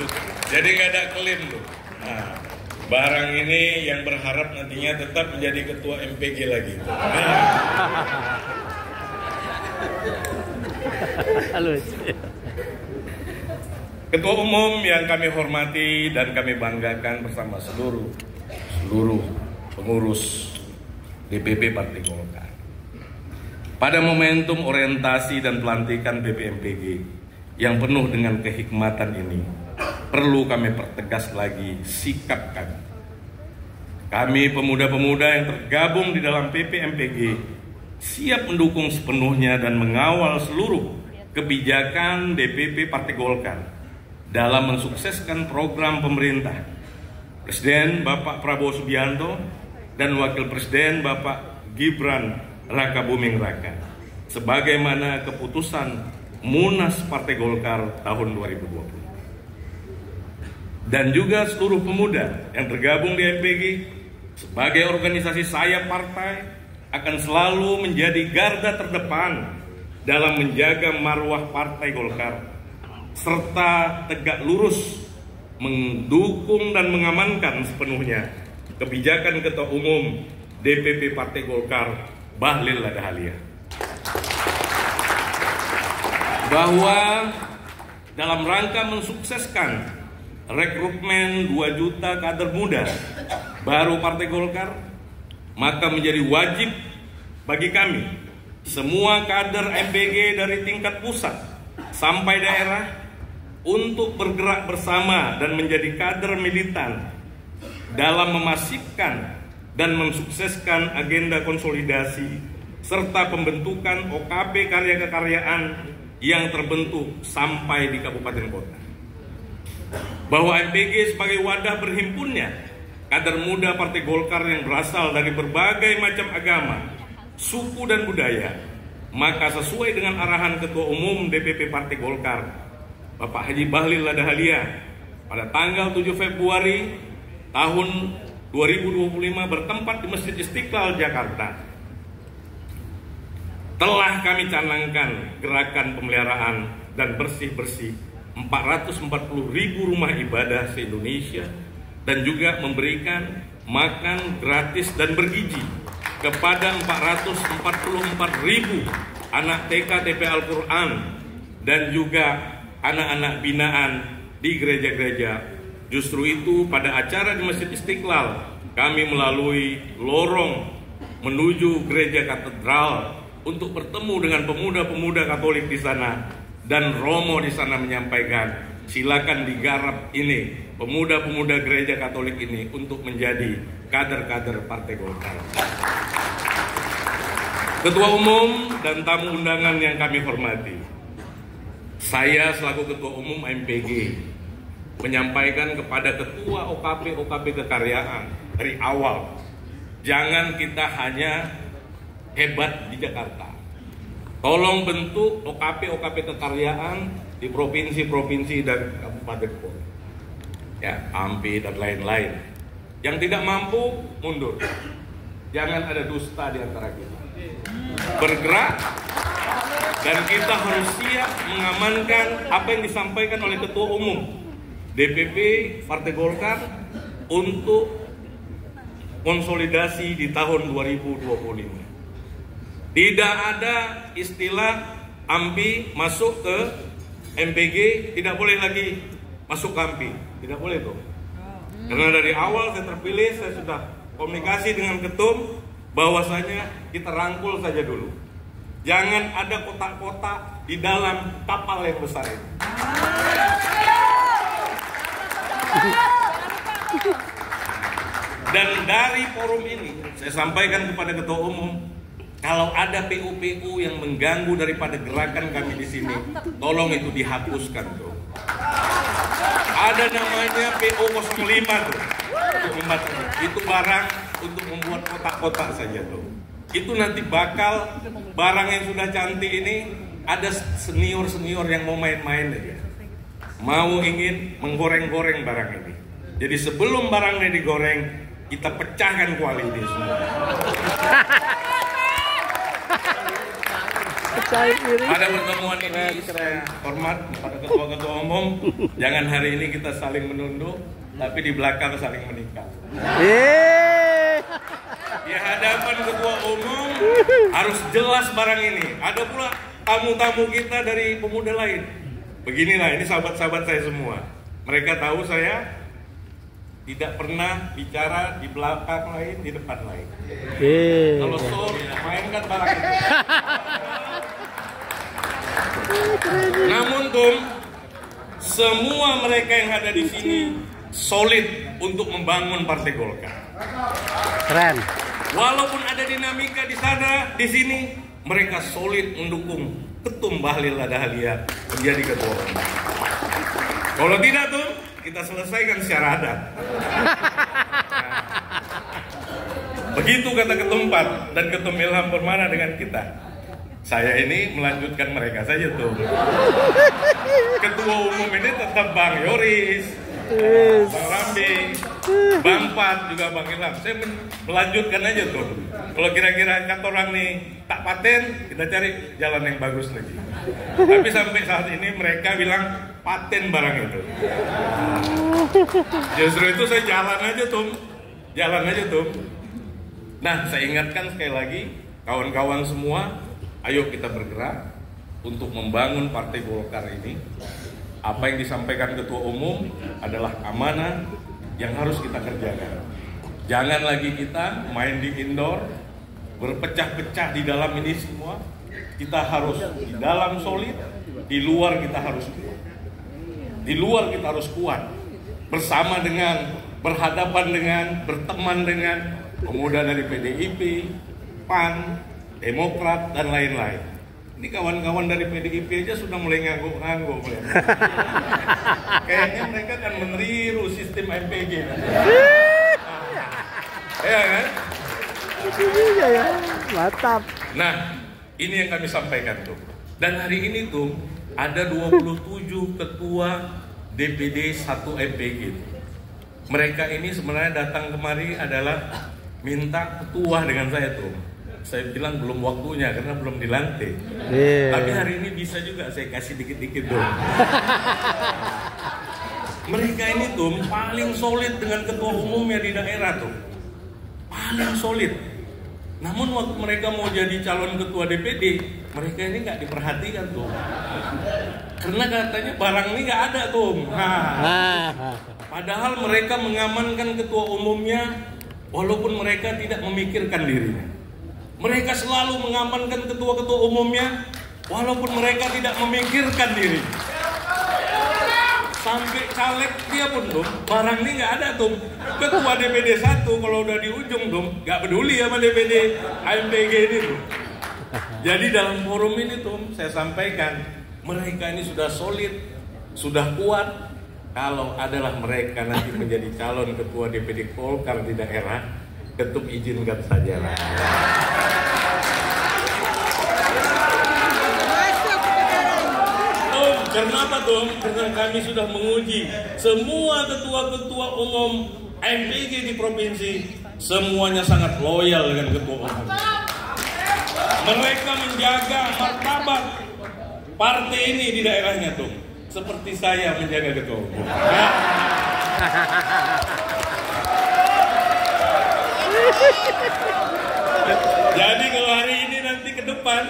27. Jadi nggak ada klaim tuh. Nah, barang ini yang berharap nantinya tetap menjadi Ketua MPG lagi. Ketua Umum yang kami hormati dan kami banggakan bersama seluruh pengurus DPP Partai Golkar. Pada momentum orientasi dan pelantikan BPMPG yang penuh dengan kehikmatan ini, perlu kami pertegas lagi sikap kami. Kami pemuda-pemuda yang tergabung di dalam BPMPG siap mendukung sepenuhnya dan mengawal seluruh kebijakan DPP Partai Golkar dalam mensukseskan program pemerintah Presiden Bapak Prabowo Subianto dan Wakil Presiden Bapak Gibran Raka Buming Raka, sebagaimana keputusan Munas Partai Golkar tahun 2020. Dan juga seluruh pemuda yang tergabung di MPG sebagai organisasi sayap partai akan selalu menjadi garda terdepan dalam menjaga marwah Partai Golkar, serta tegak lurus mendukung dan mengamankan sepenuhnya kebijakan Ketua Umum DPP Partai Golkar Bahlil Lahadalia, bahwa dalam rangka mensukseskan rekrutmen 2 juta kader muda baru Partai Golkar, maka menjadi wajib bagi kami semua kader MPG dari tingkat pusat sampai daerah untuk bergerak bersama dan menjadi kader militan dalam memasifkan dan mensukseskan agenda konsolidasi serta pembentukan OKP karya kekaryaan yang terbentuk sampai di kabupaten kota. Bahwa MPG sebagai wadah berhimpunnya kader muda Partai Golkar yang berasal dari berbagai macam agama, suku dan budaya Maka sesuai dengan arahan Ketua Umum DPP Partai Golkar, Bapak Haji Bahlil Lahadalia, pada tanggal 7 Februari tahun 2025 bertempat di Masjid Istiqlal, Jakarta, telah kami canangkan gerakan pemeliharaan dan bersih-bersih 440.000 rumah ibadah se-Indonesia dan juga memberikan makan gratis dan bergizi kepada 444.000 anak TK TP Al-Quran dan juga anak-anak binaan di gereja-gereja. Justru itu pada acara di Masjid Istiqlal kami melalui lorong menuju gereja katedral untuk bertemu dengan pemuda-pemuda Katolik di sana, dan Romo di sana menyampaikan, silakan digarap ini pemuda-pemuda gereja Katolik ini untuk menjadi kader-kader Partai Golkar. Ketua Umum dan tamu undangan yang kami hormati, saya selaku Ketua Umum MPG menyampaikan kepada Ketua OKP Kekaryaan dari awal, jangan kita hanya hebat di Jakarta. Tolong bentuk OKP Kekaryaan di provinsi-provinsi dan kabupaten kota. Ya, AMPI dan lain-lain. Yang tidak mampu mundur. Jangan ada dusta di antara kita. Bergerak, dan kita harus siap mengamankan apa yang disampaikan oleh Ketua Umum DPP Partai Golkar untuk konsolidasi di tahun 2025. Tidak ada istilah AMPI masuk ke MPG, tidak boleh lagi masuk ke AMPI, tidak boleh tuh. Karena dari awal saya terpilih, saya sudah komunikasi dengan ketum, bahwasanya kita rangkul saja dulu. Jangan ada kotak-kotak di dalam kapal yang besar ini. Dan dari forum ini saya sampaikan kepada Ketua Umum, kalau ada PU-PU yang mengganggu daripada gerakan kami di sini, tolong itu dihapuskan tuh. Ada namanya PO 05 tuh. Itu barang untuk membuat kotak-kotak saja tuh. Itu nanti bakal barang yang sudah cantik ini, ada senior-senior yang mau main-main aja, mau ingin menggoreng-goreng barang ini. Jadi sebelum barangnya digoreng, kita pecahkan kuali ini semua. Pada pertemuan ini saya hormat kepada Ketua Umum, jangan hari ini kita saling menunduk, tapi di belakang saling menikah. Di hadapan Ketua Umum harus jelas barang ini. Ada pula tamu-tamu kita dari pemuda lain. Beginilah, ini sahabat-sahabat saya semua. Mereka tahu saya tidak pernah bicara di belakang lain, di depan lain. Kalau so, mainkan barang itu. Namun semua mereka yang ada di sini solid untuk membangun Partai Golkar. Keren. Walaupun ada dinamika di sana, di sini, mereka solid mendukung Ketum Bahlil Lahadalia menjadi ketua umum. Kalau tidak tuh, kita selesaikan secara adat. Begitu kata Ketum PAN dan Ketum Ilham Permana dengan kita. Saya ini melanjutkan mereka saja tuh. Ketua umum ini tetap Bang Yoris, Bang Rambi, Bang Pat, juga Bang Ilham. Saya melanjutkan aja tuh. Kalau kira-kira kata orang nih tak paten, kita cari jalan yang bagus lagi. Tapi sampai saat ini mereka bilang paten barang itu. Justru itu saya jalan aja tuh. Nah, saya ingatkan sekali lagi, kawan-kawan semua, ayo kita bergerak untuk membangun Partai Golkar ini. Apa yang disampaikan Ketua Umum adalah amanah yang harus kita kerjakan. Jangan lagi kita main di indoor, berpecah-pecah di dalam ini semua. Kita harus di dalam solid, di luar kita harus kuat. Di luar kita harus kuat. Bersama dengan, berhadapan dengan, berteman dengan pemuda dari PDIP, PAN, Demokrat, dan lain-lain. Ini kawan-kawan dari PDIP aja sudah mulai ngangguk-ngangguk. Kayaknya mereka akan meniru sistem MPG. Ya kan? Ya, mantap. Nah, Ini yang kami sampaikan tuh. Dan hari ini tuh ada 27 ketua DPD 1 MPG. Mereka ini sebenarnya datang kemari adalah minta ketua dengan saya tuh. Saya bilang belum waktunya karena belum dilantik. Tapi hari ini bisa juga saya kasih dikit-dikit dong. Mereka ini tuh paling solid dengan ketua umumnya di daerah tuh. Paling solid. Namun waktu mereka mau jadi calon ketua DPD, mereka ini nggak diperhatikan tuh. Karena katanya barang ini nggak ada tuh. Padahal mereka mengamankan ketua umumnya, walaupun mereka tidak memikirkan dirinya. Mereka selalu mengamankan ketua-ketua umumnya, walaupun mereka tidak memikirkan dirinya. Sampai caleg dia pun tuh, barang ini nggak ada tuh. Ketua DPD 1 kalau udah di ujung tuh, nggak peduli sama DPD MPG ini tuh. Jadi dalam forum ini tuh, saya sampaikan, mereka ini sudah solid, sudah kuat. Kalau adalah mereka nanti menjadi calon ketua DPD Golkar di daerah, ketum izinkan saja lah. Kenapa dong? Karena kami sudah menguji semua ketua-ketua umum MPG di provinsi, semuanya sangat loyal dengan ketua umum. Mereka menjaga martabat partai ini di daerahnya tuh, seperti saya menjaga ketua umum. Jadi kalau hari ini nanti ke depan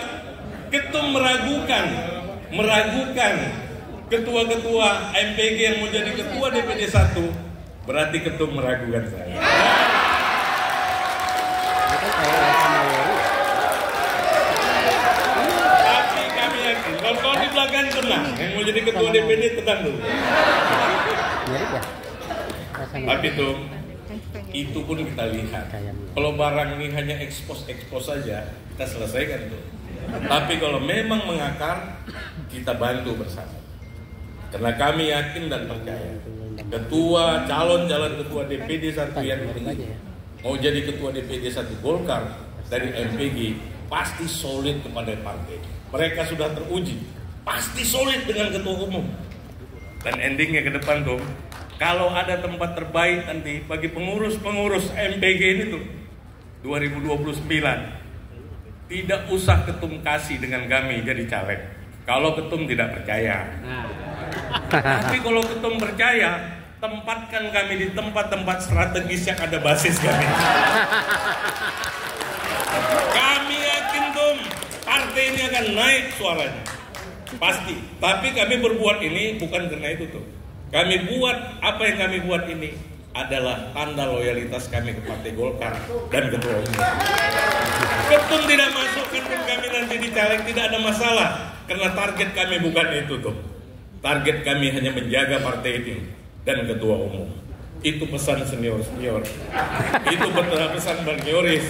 ketum meragukan ketua-ketua MPG yang mau jadi ketua DPD 1, berarti ketum meragukan saya. Tapi kami yakin, kalau di belakang tenang, yang mau jadi ketua DPD tenang dulu. Tapi tuh, itu pun kita lihat. Kalau barang ini hanya ekspos saja, kita selesaikan tuh. Tapi kalau memang mengakar, kita bantu bersama. Karena kami yakin dan percaya, calon ketua DPD 1 yang ini mau jadi ketua DPD 1 Golkar dari MPG pasti solid kepada partai. Mereka sudah teruji, pasti solid dengan ketua umum. Dan endingnya ke depan tuh, kalau ada tempat terbaik nanti bagi pengurus MPG ini tuh 2029. Tidak usah ketum kasih dengan kami jadi caleg. Kalau ketum tidak percaya. Tapi kalau ketum percaya, tempatkan kami di tempat-tempat strategis yang ada basis kami. Kami yakin tuh partai ini akan naik suaranya. Pasti. Tapi kami berbuat ini bukan karena itu tuh. Kami buat apa yang kami buat ini adalah tanda loyalitas kami ke Partai Golkar dan ketua umum. Ketum tidak masuk, ketum kami nanti dicaleg tidak ada masalah, karena target kami bukan itu tuh. Target kami hanya menjaga partai ini dan ketua umum. Itu pesan senior. Itu pesan Bang Yoris.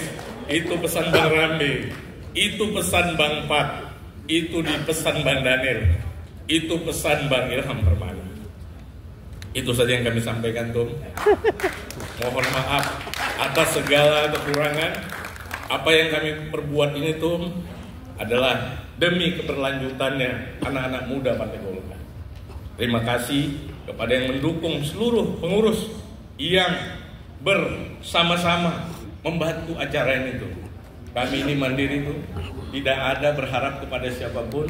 Itu pesan Bang Rambe. Itu pesan Bang Pat. Itu dipesan Bang Daniel. Itu pesan Bang Ilham Permana. Itu saja yang kami sampaikan, Tum. Mohon maaf atas segala kekurangan. Apa yang kami perbuat ini, Tum, adalah demi keberlanjutannya anak-anak muda Partai Golkar. Terima kasih kepada yang mendukung seluruh pengurus yang bersama-sama membantu acara ini, Tum. Kami ini mandiri, Tum. Tidak ada berharap kepada siapapun,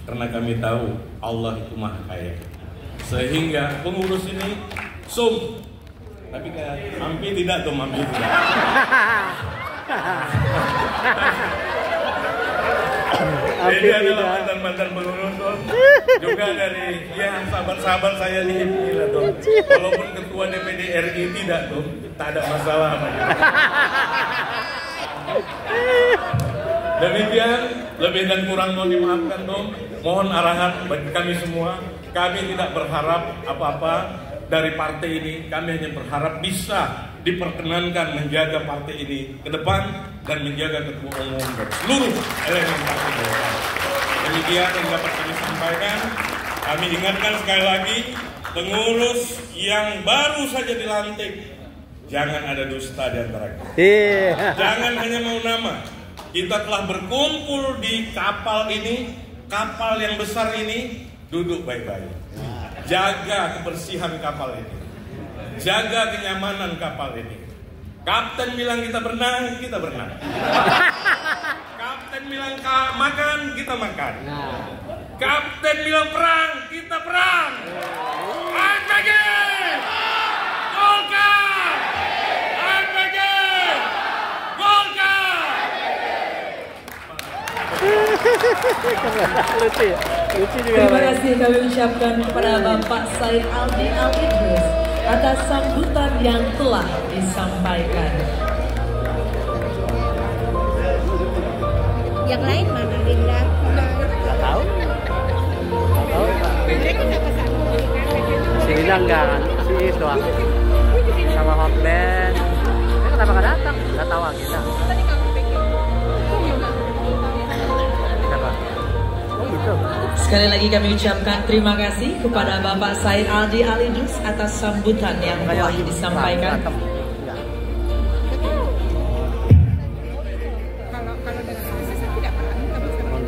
karena kami tahu Allah itu Maha Kaya. Sehingga pengurus ini tapi Mampi tidak tuh, Mampi tidak. Jadi adalah mantan-mantan pengurus tuh, juga dari sahabat-sahabat saya di ini lah tuh. Walaupun ketua DPD RI tidak tuh, tak ada masalah. Demikian, lebih dan kurang mohon dimaafkan tuh. Mohon arahan bagi kami semua. Kami tidak berharap apa-apa dari partai ini. Kami hanya berharap bisa diperkenankan menjaga partai ini ke depan dan menjaga ketua umum dan seluruh elemen partai Golkar. Demikian yang dapat kami sampaikan. Kami ingatkan sekali lagi, pengurus yang baru saja dilantik, jangan ada dusta di antara kita. Jangan hanya mau nama. kita telah berkumpul di kapal ini, kapal yang besar ini. Duduk baik-baik, jaga kebersihan kapal ini, jaga kenyamanan kapal ini. Kapten bilang kita berenang, kita berenang. Kapten bilang makan, kita makan. Kapten bilang perang, kita perang. RPG! Golkar! RPG! Golkar! Terima kasih kami ucapkan kepada Bapak Said Aldi Al-Idrus atas sambutan yang telah disampaikan. Yang lain mana, Linda? Nggak tahu. Mereka nggak kesana. Si Linda enggak kan? Si itu sama hot band. Kenapa nggak datang? Nggak tahu kita. Sekali lagi kami ucapkan terima kasih kepada Bapak Said Aldi Al-Idrus atas sambutan yang telah disampaikan. Kalau dengan saya tidak pernah minta bersama.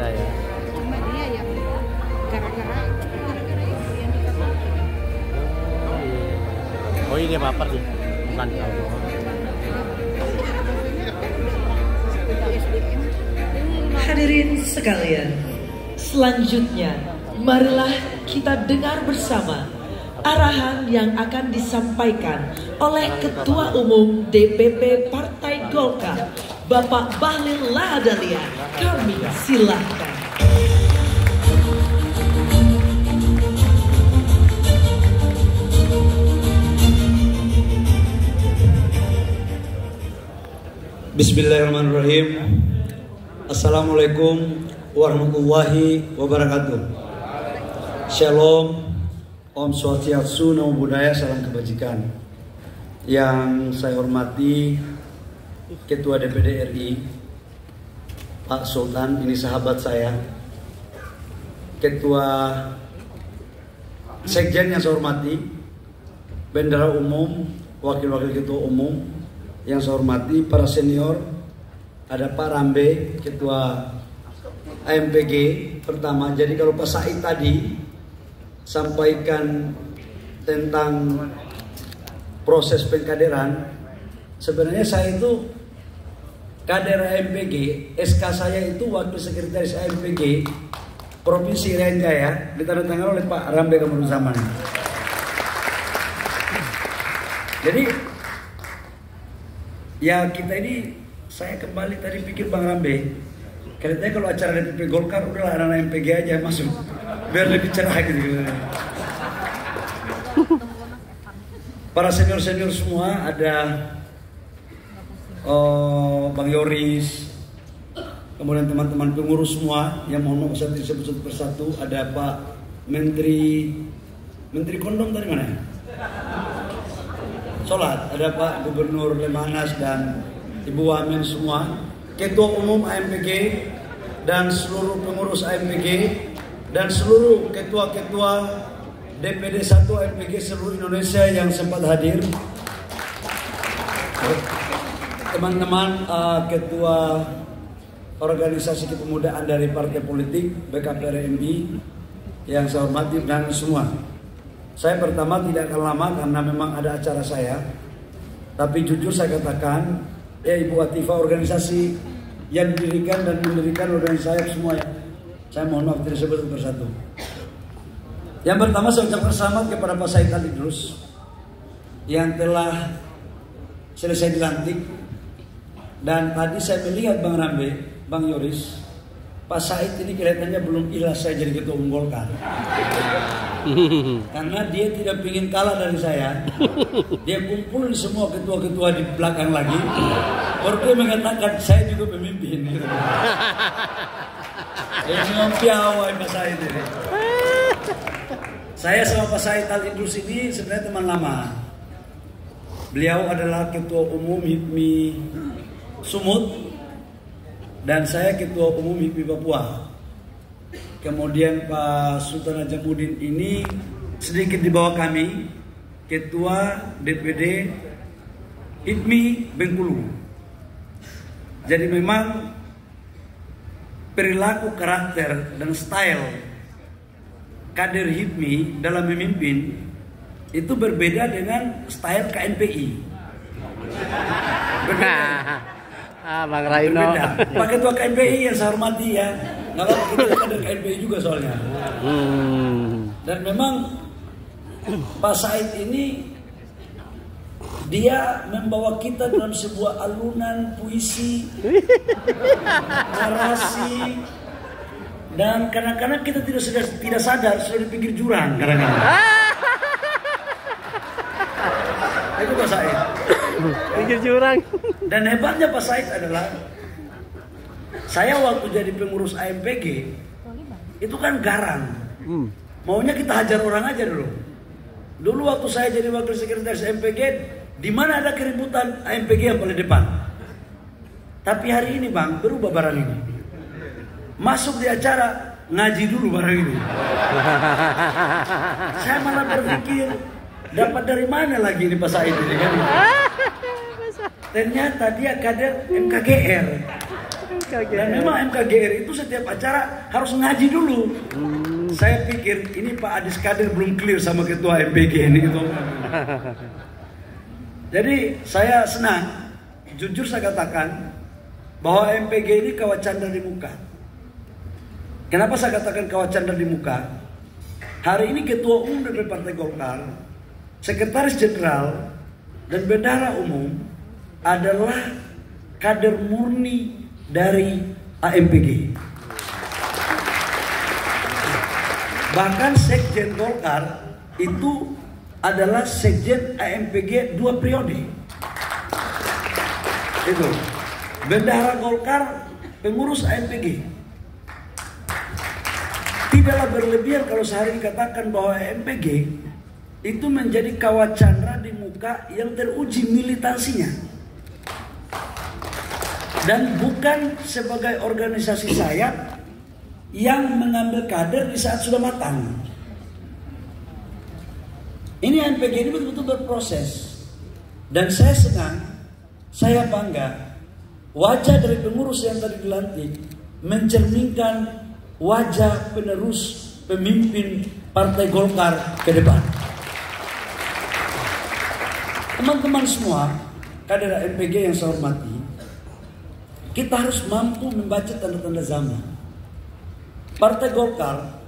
Cuma dia yang gara-gara yang dikasih. Oh ini baper sih, bukan tahu. Hadirin sekalian, selanjutnya marilah kita dengar bersama arahan yang akan disampaikan oleh Ketua Umum DPP Partai Golkar, Bapak Bahlil Lahadalia. Kami silakan. Bismillahirrahmanirrahim. Assalamualaikum warahmatullahi wabarakatuh. Shalom, Om Swastiastu, Namo Buddhaya, salam kebajikan. Yang saya hormati Ketua DPD RI Pak Sultan, ini sahabat saya. Ketua Sekjen yang saya hormati, Bendahara Umum, Wakil-wakil Ketua Umum yang saya hormati, para senior, ada Pak Rambe, Ketua AMPG pertama. Jadi kalau Pak Said tadi sampaikan tentang proses pengkaderan, sebenarnya saya itu kader AMPG, SK saya itu wakil sekretaris AMPG Provinsi Irian Jaya, ditandatangani oleh Pak Rambe Kamaruzzaman. Jadi ya kita ini, saya kembali tadi pikir Bang Rambe, kayaknya kalau acara DPP Golkar udahlah anak MPG aja masuk, biar lebih cerah gitu. Para senior-senior semua, ada Bang Yoris, kemudian teman-teman pengurus semua yang mohon maaf saya disebut satu persatu, ada Pak Menteri Kondom tadi mana? Sholat, ada Pak Gubernur Lemanas dan Ibu Wamen semua, Ketua Umum AMPG dan seluruh pengurus AMPG dan seluruh ketua-ketua DPD 1 AMPG seluruh Indonesia yang sempat hadir, teman-teman ketua organisasi kepemudaan dari partai politik BKPRMB yang saya hormati dan semua. Saya pertama tidak akan lama karena memang ada acara saya, tapi jujur saya katakan, Ibu Atifah, organisasi yang didirikan dan mendirikan organisasi saya semua, saya mohon maaf tidak sebut satu persatu. Yang pertama saya ucapkan selamat kepada Pak Said Al-Idrus yang telah selesai dilantik, dan tadi saya melihat Bang Rambe, Bang Yoris, Pak Said ini kelihatannya belum ikhlas saya jadi Ketua Umum Golkar. Karena dia tidak ingin kalah dari saya. Dia kumpul semua ketua-ketua di belakang lagi, baru dia mengatakan saya juga pemimpin gitu. Dia mengampiawai Pak Said ini. Saya sama Pak Said Al-Idrus ini sebenarnya teman lama. Beliau adalah Ketua Umum HIPMI Sumut dan saya Ketua Umum HIPMI Papua. Kemudian Pak Sultan Najamuddin ini sedikit di bawah kami, Ketua DPD HIPMI Bengkulu. Jadi memang perilaku, karakter, dan style kader HIPMI dalam memimpin itu berbeda dengan style KNPI. Berbeda. Bang Raino. Berbeda. Pak Ketua KNPI yang saya hormati ya, nggak apa kita kader KNPI juga soalnya. Dan memang Pak Said ini dia membawa kita dalam sebuah alunan puisi, narasi, dan kadang-kadang kita tidak sadar sudah di pinggir jurang kadang-kadang. Itu Pak Said. Pinggir jurang. Dan hebatnya Pak Said adalah saya waktu jadi pengurus AMPG itu kan garang. Maunya kita hajar orang aja dulu. Dulu waktu saya jadi wakil sekretaris AMPG, di mana ada keributan AMPG yang paling depan. Tapi hari ini Bang, berubah barang ini. Masuk di acara, ngaji dulu barang ini. Saya malah berpikir, dapat dari mana lagi ini Pak Said ini kan? Ternyata dia kader MKGR. Dan memang MKGR itu setiap acara harus ngaji dulu. Saya pikir ini Pak Adis Kadir belum clear sama ketua MPG ini gitu. Jadi saya senang, jujur saya katakan bahwa MPG ini kawat candra di muka. Kenapa saya katakan kawat candra di muka? Hari ini ketua umum dari Partai Golkar, sekretaris jenderal, dan bendahara umum adalah kader murni dari AMPG. Bahkan Sekjen Golkar itu adalah Sekjen AMPG 2 periode. Itu bendahara Golkar, pengurus AMPG. Tidaklah berlebihan kalau sehari dikatakan bahwa AMPG itu menjadi kawat candra di muka yang teruji militansinya. Dan bukan sebagai organisasi sayap yang mengambil kader di saat sudah matang. Ini AMPG ini betul-betul berproses. Dan saya senang, saya bangga, wajah dari pengurus yang tadi dilantik mencerminkan wajah penerus pemimpin Partai Golkar ke depan. Teman-teman semua, kader AMPG yang saya hormati, kita harus mampu membaca tanda-tanda zaman. Partai Golkar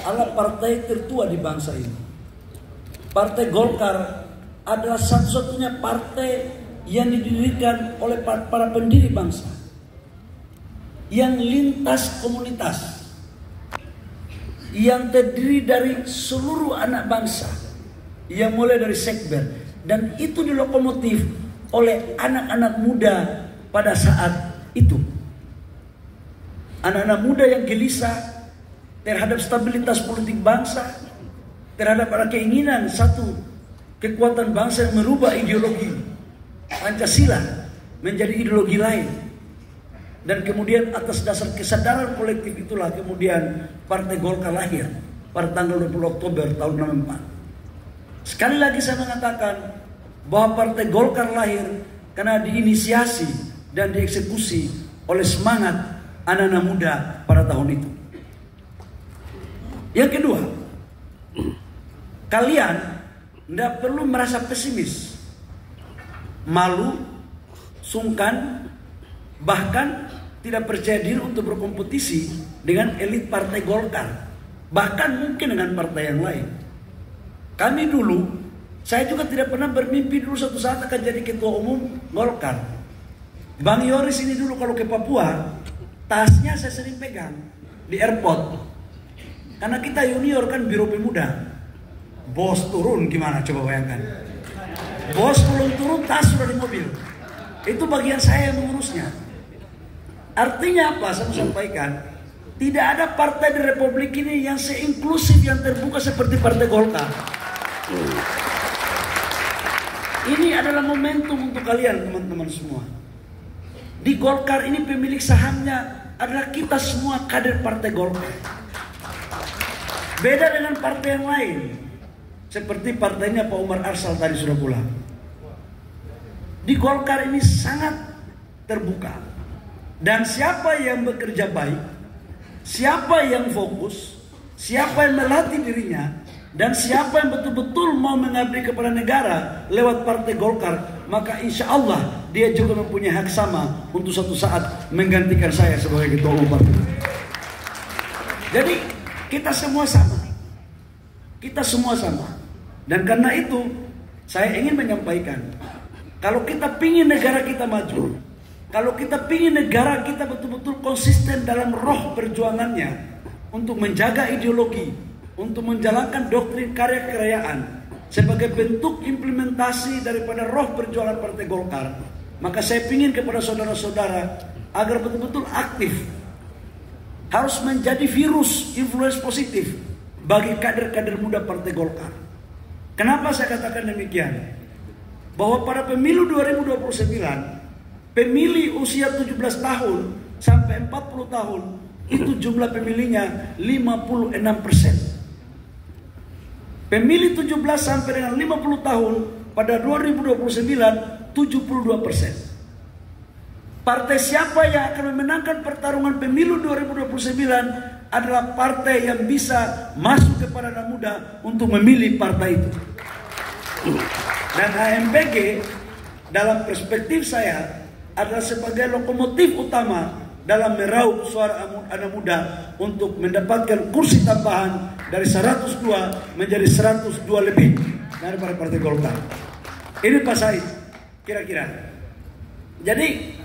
adalah partai tertua di bangsa ini. Partai Golkar adalah satu-satunya partai yang didirikan oleh para pendiri bangsa, yang lintas komunitas, yang terdiri dari seluruh anak bangsa, yang mulai dari sekber, dan itu dilokomotif oleh anak-anak muda pada saat itu. Anak-anak muda yang gelisah terhadap stabilitas politik bangsa, terhadap ada keinginan satu kekuatan bangsa yang merubah ideologi Pancasila menjadi ideologi lain. Dan kemudian atas dasar kesadaran kolektif itulah kemudian Partai Golkar lahir pada tanggal 20 Oktober tahun 64. Sekali lagi saya mengatakan bahwa Partai Golkar lahir karena diinisiasi dan dieksekusi oleh semangat anak-anak muda pada tahun itu. Yang kedua, kalian tidak perlu merasa pesimis, malu, sungkan, bahkan tidak percaya diri untuk berkompetisi dengan elit Partai Golkar, bahkan mungkin dengan partai yang lain. Kami dulu, saya juga tidak pernah bermimpi dulu suatu saat akan jadi ketua umum Golkar. Bang Yoris ini dulu kalau ke Papua, tasnya saya sering pegang di airport. Karena kita junior kan biro pemuda. Bos turun gimana coba bayangkan. Bos belum turun, tas sudah di mobil. Itu bagian saya yang mengurusnya. Artinya apa? Saya sampaikan, tidak ada partai di Republik ini yang seinklusif, yang terbuka seperti Partai Golkar. Ini adalah momentum untuk kalian teman-teman semua. Di Golkar ini pemilik sahamnya adalah kita semua kader Partai Golkar. Beda dengan partai yang lain, seperti partainya Pak Umar Arsal tadi sudah pulang. Di Golkar ini sangat terbuka. Dan siapa yang bekerja baik, siapa yang fokus, siapa yang melatih dirinya, dan siapa yang betul-betul mau mengabdi kepada negara lewat Partai Golkar, maka insya Allah dia juga mempunyai hak sama untuk suatu saat menggantikan saya sebagai ketua umum partai. Jadi kita semua sama. Kita semua sama. Dan karena itu saya ingin menyampaikan, kalau kita pingin negara kita maju, kalau kita pingin negara kita betul-betul konsisten dalam roh perjuangannya untuk menjaga ideologi, untuk menjalankan doktrin karya kekayaan sebagai bentuk implementasi daripada roh perjuangan Partai Golkar, maka saya ingin kepada saudara-saudara agar betul-betul aktif, harus menjadi virus influence positif bagi kader-kader muda Partai Golkar. Kenapa saya katakan demikian? Bahwa pada pemilu 2029, pemilih usia 17 tahun sampai 40 tahun itu jumlah pemilihnya 56%. Pemilih 17 sampai dengan 50 tahun pada 2029 72%. Partai siapa yang akan memenangkan pertarungan pemilu 2029 adalah partai yang bisa masuk kepada anak muda untuk memilih partai itu. Dan AMPG dalam perspektif saya adalah sebagai lokomotif utama dalam meraup suara anak muda untuk mendapatkan kursi tambahan dari 102 menjadi 102 lebih daripada Partai Golkar. Ini Pak Said, kira-kira. Jadi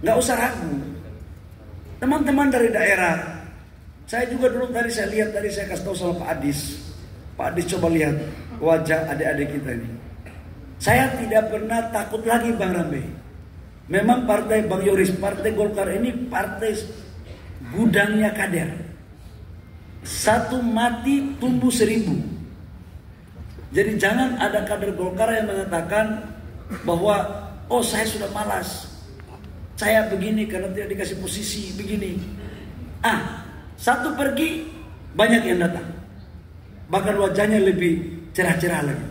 nggak usah ragu, teman-teman dari daerah. Saya juga dulu tadi saya lihat, tadi saya kasih tahu sama Pak Adis. Pak Adis coba lihat wajah adik-adik kita ini. Saya tidak pernah takut lagi Bang Rambe. Memang partai Bang Yoris, Partai Golkar ini partai gudangnya kader. Satu mati tumbuh 1000. Jadi jangan ada kader Golkar yang mengatakan bahwa oh saya sudah malas, saya begini karena tidak dikasih posisi begini. Satu pergi banyak yang datang, bahkan wajahnya lebih cerah-cerah lagi.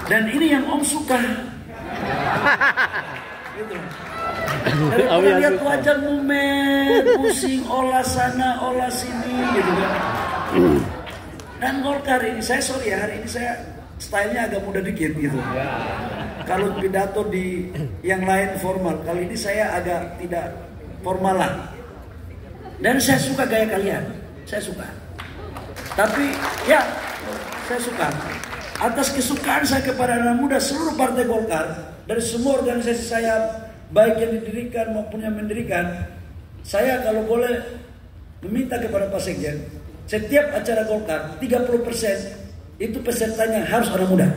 Dan ini yang Om suka. Gitu. Daripada lihat wajah mumet, pusing, olah sana, olah sini, gitu kan. Dan Golkar ini, saya sorry ya, hari ini saya stylenya agak muda dikit gitu. Kalau pidato di yang lain formal, kali ini saya agak tidak formal lah. Dan saya suka gaya kalian, saya suka. Tapi ya, saya suka. Atas kesukaan saya kepada anak muda seluruh Partai Golkar, dari semua organisasi saya, baik yang didirikan maupun yang mendirikan, saya kalau boleh meminta kepada Pak Sekjen, setiap acara Golkar 30% itu pesertanya harus anak muda.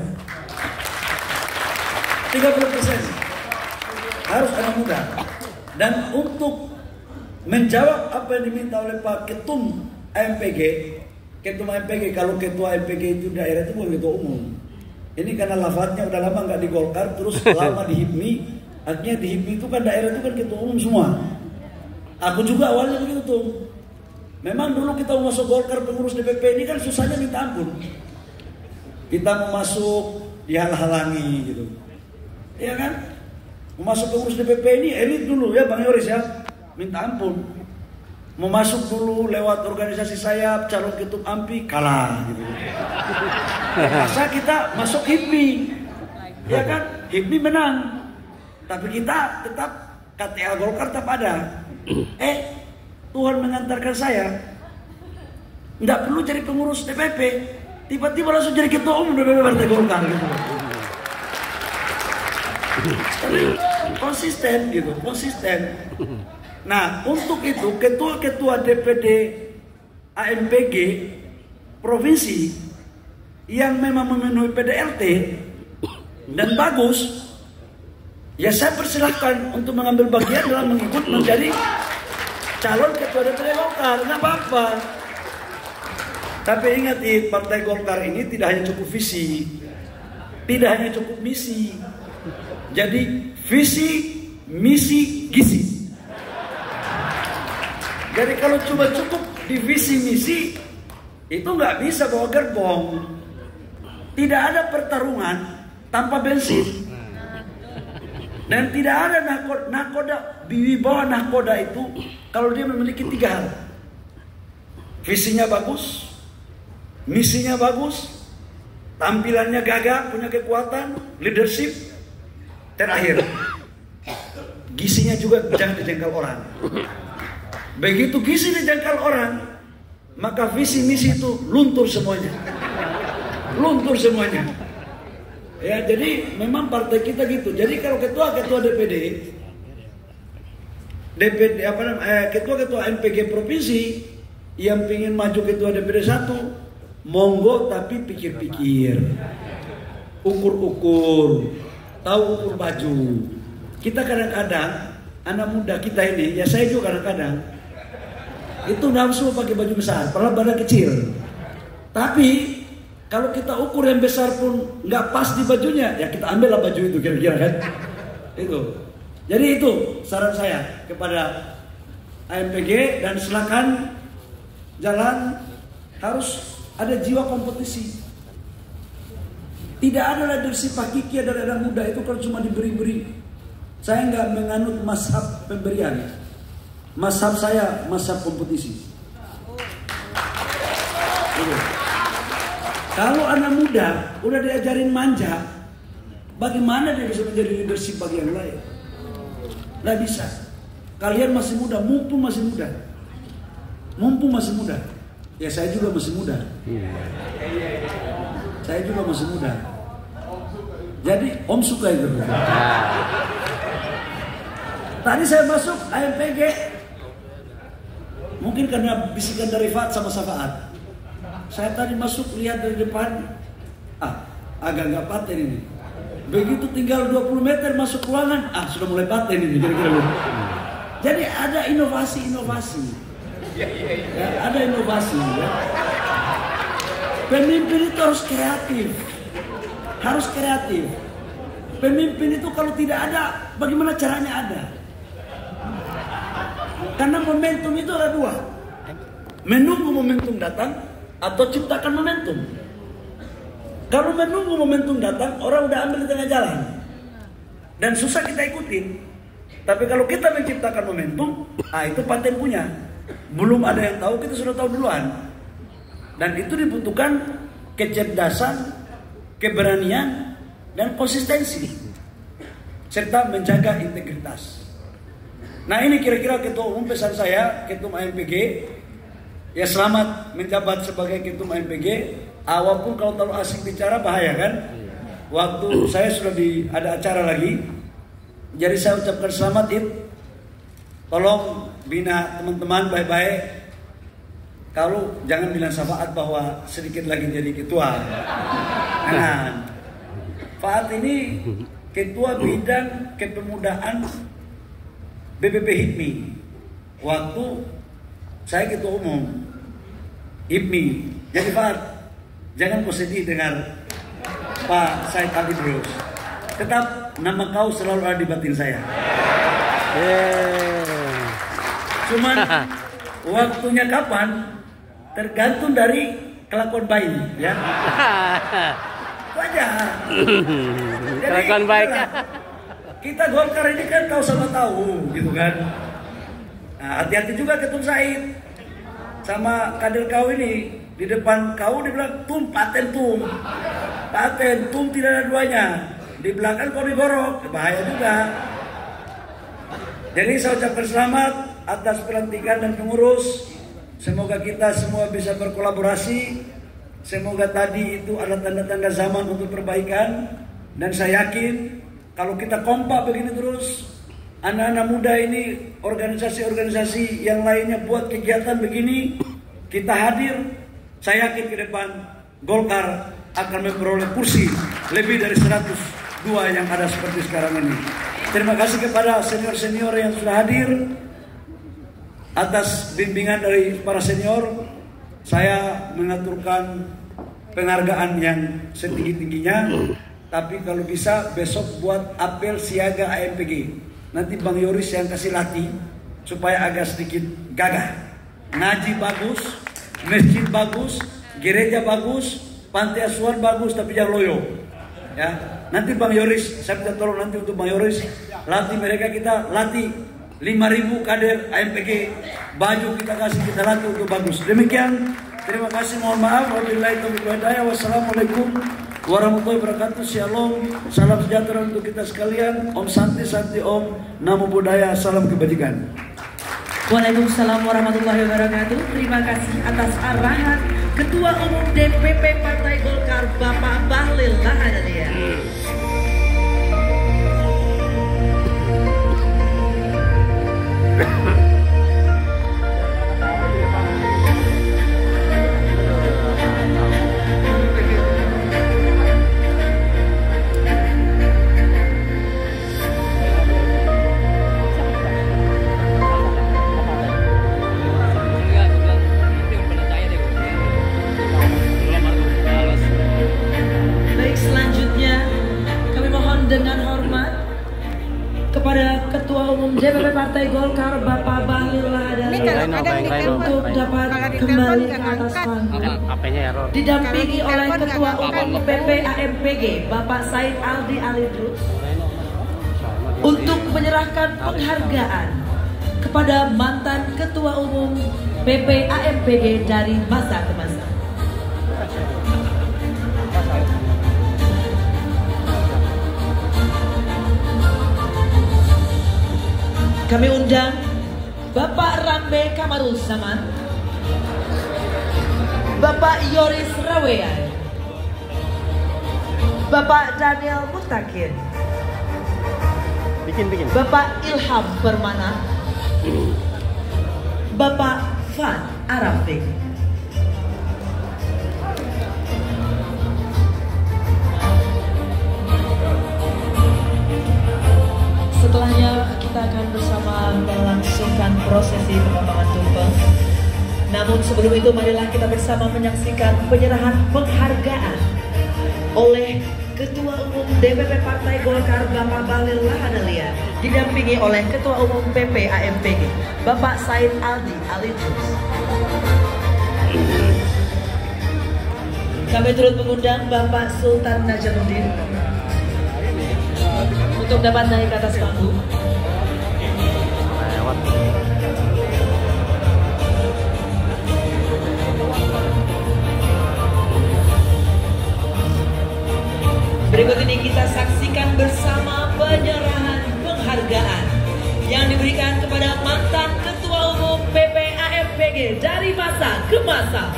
30% harus anak muda. Dan untuk menjawab apa yang diminta oleh Pak Ketum AMPG, Ketua AMPG, kalau Ketua AMPG itu daerah itu bukan Ketua Umum. Ini karena lafadznya udah lama nggak di Golkar, terus lama di HIPMI. Artinya di HIPMI itu kan daerah itu kan Ketua Umum semua. Aku juga awalnya begitu tuh. Memang dulu kita mau masuk Golkar, pengurus DPP ini kan susahnya minta ampun. Kita mau masuk dihalang-halangi gitu. Iya kan? Mau masuk pengurus DPP ini elit dulu ya Bang Yoris ya. Minta ampun. Mau masuk dulu lewat organisasi saya calon ketum AMPI kalah gitu. Masa kita masuk HIPMI, ya kan? HIPMI menang, tapi kita tetap KTA Golkar tetap ada. Tuhan mengantarkan saya, nggak perlu jadi pengurus DPP, tiba-tiba langsung jadi ketua umum DPP Partai Golkar gitu. Tapi konsisten gitu, konsisten. Nah, untuk itu ketua-ketua DPD AMPG provinsi yang memang memenuhi PDLT dan bagus, ya saya persilahkan untuk mengambil bagian dalam mengikut menjadi calon ketua DPD Golkar, nggak apa-apa. Tapi ingat, Partai Golkar ini tidak hanya cukup visi, tidak hanya cukup misi. Jadi visi, misi, gizi. Jadi kalau cuma cukup di visi misi itu nggak bisa bawa gerbong. Tidak ada pertarungan tanpa bensin. Dan tidak ada nakoda, wibawa nakoda itu kalau dia memiliki 3 hal. Visinya bagus, misinya bagus, tampilannya gagah, punya kekuatan, leadership. Terakhir, gisinya juga jangan dijengkel orang. Begitu gisi dijengkel orang, maka visi misi itu luntur semuanya. Luntur semuanya. Ya, jadi memang partai kita gitu. Jadi kalau ketua DPD ketua MPG provinsi yang ingin maju ketua DPD 1, monggo, tapi pikir-pikir, ukur-ukur, tahu ukur baju. Kita kadang-kadang anak muda kita ini, ya saya juga kadang-kadang itu nafsu pakai baju besar, padahal badan kecil. Tapi kalau kita ukur yang besar pun nggak pas di bajunya, ya kita ambillah baju itu kira-kira kan. Itu. Jadi itu saran saya kepada AMPG, dan silakan jalan, harus ada jiwa kompetisi. Tidak ada leadership hakiki dari anak muda itu kalau cuma diberi-beri. Saya nggak menganut mazhab pemberian. Mazhab saya mazhab kompetisi. Itu. Kalau anak muda udah diajarin manja, bagaimana dia bisa menjadi leadership bagi yang lain? Nggak bisa. Kalian masih muda, mumpung masih muda. Mumpung masih muda. Ya saya juga masih muda. Saya juga masih muda. Jadi Om suka itu. Tadi saya masuk AMPG, mungkin karena bisikan dari Fat sama Safaat. Saya tadi masuk lihat dari depan, agak nggak paten ini. Begitu tinggal 20 meter masuk ruangan, sudah mulai paten ini kira-kira. Jadi ada inovasi-inovasi. Ya, ada inovasi. Ya. Pemimpin itu harus kreatif. Harus kreatif. Pemimpin itu kalau tidak ada, bagaimana caranya ada? Karena momentum itu ada 2. Menunggu momentum datang atau ciptakan momentum. Kalau menunggu momentum datang, orang udah ambil di tengah jalan dan susah kita ikutin. Tapi kalau kita menciptakan momentum, itu paten punya. Belum ada yang tahu, kita sudah tahu duluan. Dan itu dibutuhkan kecerdasan, keberanian, dan konsistensi, serta menjaga integritas. Nah, ini kira-kira ketua umum pesan saya, ketum AMPG. Ya, selamat menjabat sebagai ketum AMPG. Walaupun kalau terlalu asik bicara bahaya kan. Waktu saya sudah ada acara lagi, jadi saya ucapkan selamat Ib. Tolong bina teman-teman baik-baik. Kalau jangan bilang Safaat bahwa sedikit lagi jadi ketua. Nah, Faat ini ketua bidang kepemudaan BPP HIPMI. Waktu saya ketua umum HIPMI. Jadi Faat, jangan kau sedih dengar Pak Said Abid terus. Tetap nama kau selalu ada di batin saya. Cuman waktunya kapan tergantung dari kelakuan baik, ya. Wajar. Kelakuan baik. Kita Golkar ini kan kau sama tahu, gitu kan. Nah, hati-hati juga Ketum Said sama kader kau ini. Di depan kau dibilang tum paten tum, tidak ada duanya. Di belakang kau digorok, bahaya juga. Jadi saya ucapkan selamat atas pelantikan dan pengurus. Semoga kita semua bisa berkolaborasi. Semoga tadi itu ada tanda-tanda zaman untuk perbaikan. Dan saya yakin kalau kita kompak begini terus, anak-anak muda ini, organisasi-organisasi yang lainnya buat kegiatan begini, kita hadir. Saya yakin ke depan Golkar akan memperoleh kursi lebih dari 102 yang ada seperti sekarang ini. Terima kasih kepada senior-senior yang sudah hadir. Atas bimbingan dari para senior, saya mengaturkan penghargaan yang setinggi-tingginya. Tapi kalau bisa besok buat apel siaga AMPG. Nanti Bang Yoris yang kasih latih supaya agak sedikit gagah. Ngaji bagus, masjid bagus, gereja bagus, pantai asuhan bagus, tapi jangan loyo. ya. Nanti Bang Yoris, saya minta tolong nanti untuk Bang Yoris latih mereka, kita latih 5.000 kader AMPG, baju kita kasih, kita latih untuk bagus. Demikian, terima kasih, mohon maaf. Wabillahi taufiq wal hidayah. Wassalamualaikum warahmatullahi wabarakatuh. Shalom, salam sejahtera untuk kita sekalian. Om Santi Santi Om, Namo Buddhaya, salam kebajikan. Waalaikumsalam warahmatullahi wabarakatuh. Terima kasih atas arahan Ketua Umum DPP Partai Golkar Bapak Bahlil Lahadalia. Dengan hormat kepada Ketua Umum DPP Partai Golkar Bapak Bahlil Lahadalia untuk dapat kembali ke atas panggung, didampingi oleh Ketua Umum PP AMPG Bapak Said Aldi Alidrus untuk menyerahkan penghargaan kepada mantan Ketua Umum PP AMPG dari masa ke masa. Kami undang Bapak Rambe Kamarul Zaman, Bapak Yoris Rawean, Bapak Daniel Mutakir, Bapak Ilham Permana, Bapak Fan Arafik. Setelahnya kita akan bersama melangsungkan prosesi pemotongan tumpeng. Namun sebelum itu marilah kita bersama menyaksikan penyerahan penghargaan oleh Ketua Umum DPP Partai Golkar Bapak Bahlil Lahadalia, didampingi oleh Ketua Umum PP AMPG Bapak Said Aldi Alidrus. Kami turut mengundang Bapak Sultan Najamuddin untuk dapat naik ke atas panggung. Berikut ini kita saksikan bersama penyerahan penghargaan yang diberikan kepada mantan Ketua Umum PP AMPG dari masa ke masa.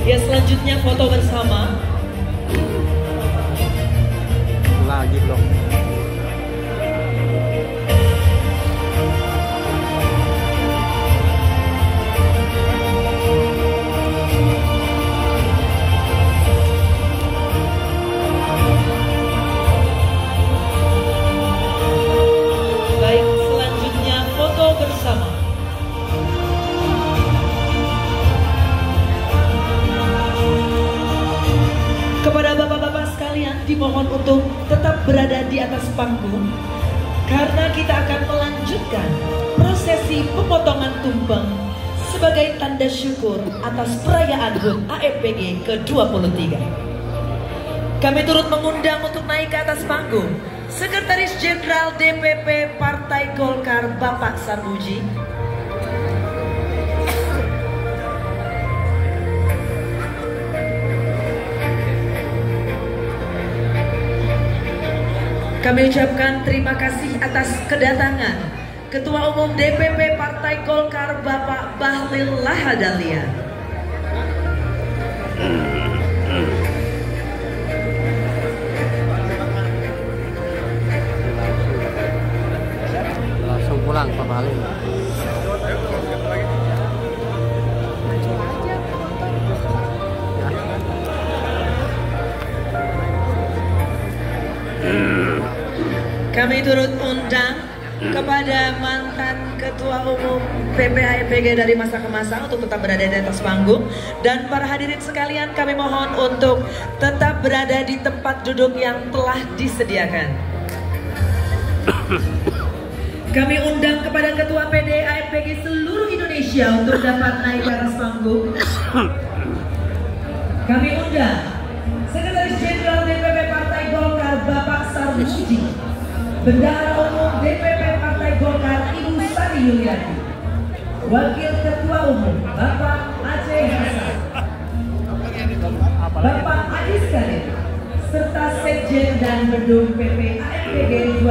Ya, selanjutnya foto bersama. Lagi belum. Baik, selanjutnya foto bersama. Kepada bapak-bapak sekalian dimohon untuk tetap berada di atas panggung karena kita akan melanjutkan prosesi pemotongan tumpeng sebagai tanda syukur atas perayaan HUT AMPG ke-23. Kami turut mengundang untuk naik ke atas panggung Sekretaris Jenderal DPP Partai Golkar Bapak Sarmuji, kami ucapkan terima kasih atas kedatangan Ketua Umum DPP Partai Golkar Bapak Bahlil Lahadalia. belakang Pak Balil. Kami turut undang kepada mantan Ketua Umum PPAMPG dari masa ke masa untuk tetap berada di atas panggung, dan para hadirin sekalian kami mohon untuk tetap berada di tempat duduk yang telah disediakan. Kami undang kepada Ketua PD AMPG seluruh Indonesia untuk dapat naik ke atas panggung. Kami undang Sekretaris Jenderal DPP Partai Golkar Bapak Sarmuji, Bendahara Umum DPP Partai Golkar Ibu Sari Yuliati, Wakil Ketua Umum Bapak Aceh Hasan, Bapak Adis Karim, serta Sekjen dan Bendung PP AMPG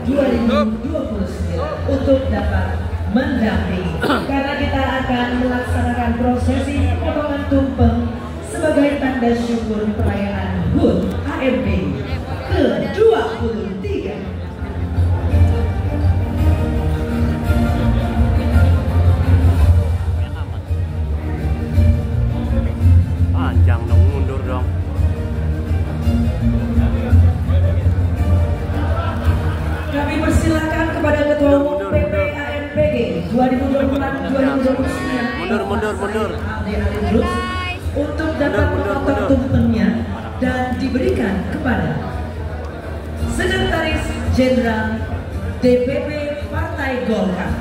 2024-2029 untuk dapat mendampingi, karena kita akan melaksanakan prosesi potongan tumpeng sebagai tanda syukur perayaan HUT AMPG ke-23. Panjang dong, mundur dong. Kami persilakan kepada Ketua Umum PP AMPG 2024-2029 mundur. untuk dapat memotong tumpengnya dan diberikan kepada Sekretaris Jenderal DPP Partai Golkar.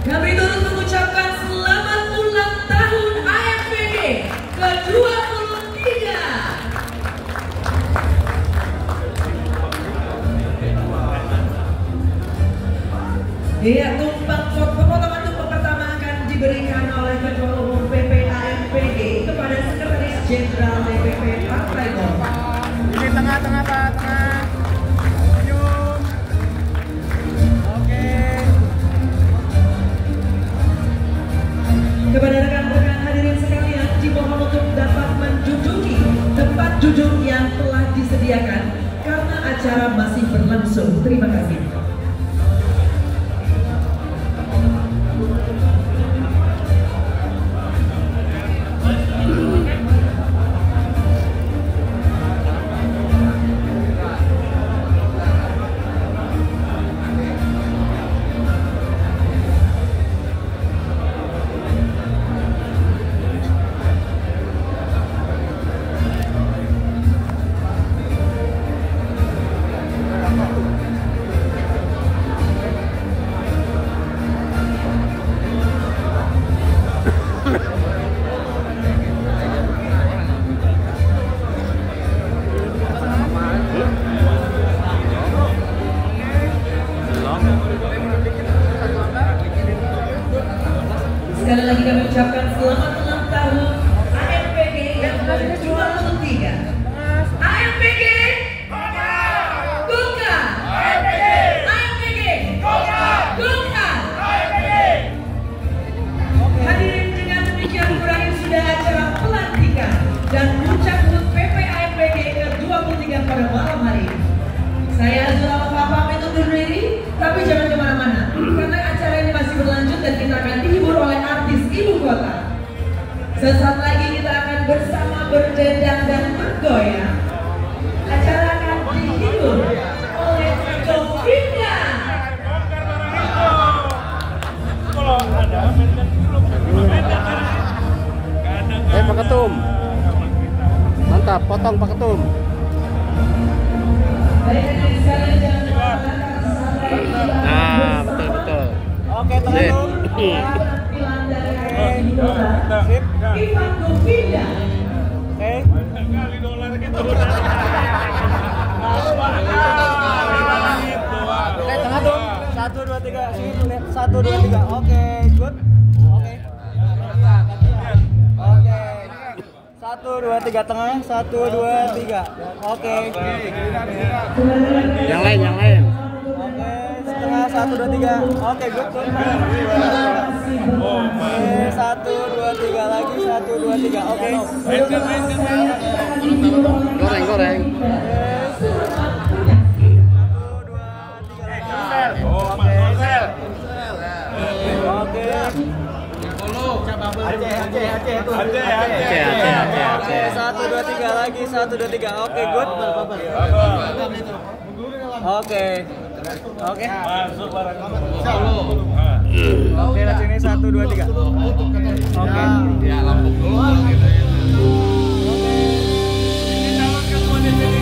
Kami turut mengucapkan selamat ulang tahun AMPG ke-23. Iya, pemotongan tumpeng pertama akan diberikan oleh Ketua Umum PP AMPG kepada Sekretaris Jenderal DPP Partai Golkar. Ini tengah-tengah Pak, tengah. Senyum. Oke. Kepada rekan-rekan hadirin sekalian, dimohon untuk dapat menduduki tempat duduk yang telah disediakan karena acara masih berlangsung. Terima kasih. Sekali lagi kami ucapkan selamat ulang tahun AMPG yang ke-23. AMPG Golkar. AMPG Golkar. Hadirin, dengan demikian berakhir sudah acara pelantikan dan puncak HUT PP AMPG ke-23 pada malam hari ini. Saya Azura pamit undur diri, tapi jangan kemana-mana karena acara ini masih berlanjut dan kita akan dihibur oleh artis ibu kota. Sesaat lagi kita akan bersama berdendang dan bergoyang. Acara akan dihibur oleh Govinda. Pak Ketum. Mantap, potong Pak Ketum. Nah, betul. Oke, teman-teman. Ivan Govinda. Oke. Oke, tengah tuh. 1, 2, 3. Sini tuh lihat. 1, 2, 3. Oke, good. Oke. Oke. 1, 2, 3 tengah. 1, 2, 3. Oke. Yang lain. Oke, tengah 1 2 3. Oke, good. Oke, 1 2 3 lagi 1 2 3. Oke. Goreng. Oke. Aceh. 1 2 3 lagi 1 2 3. Oke, good. Oke. Masuk barang. Oke, sini 1 2 3. Oke. Ya, lampu keluar gitu ya. Ini calon ketua DPD.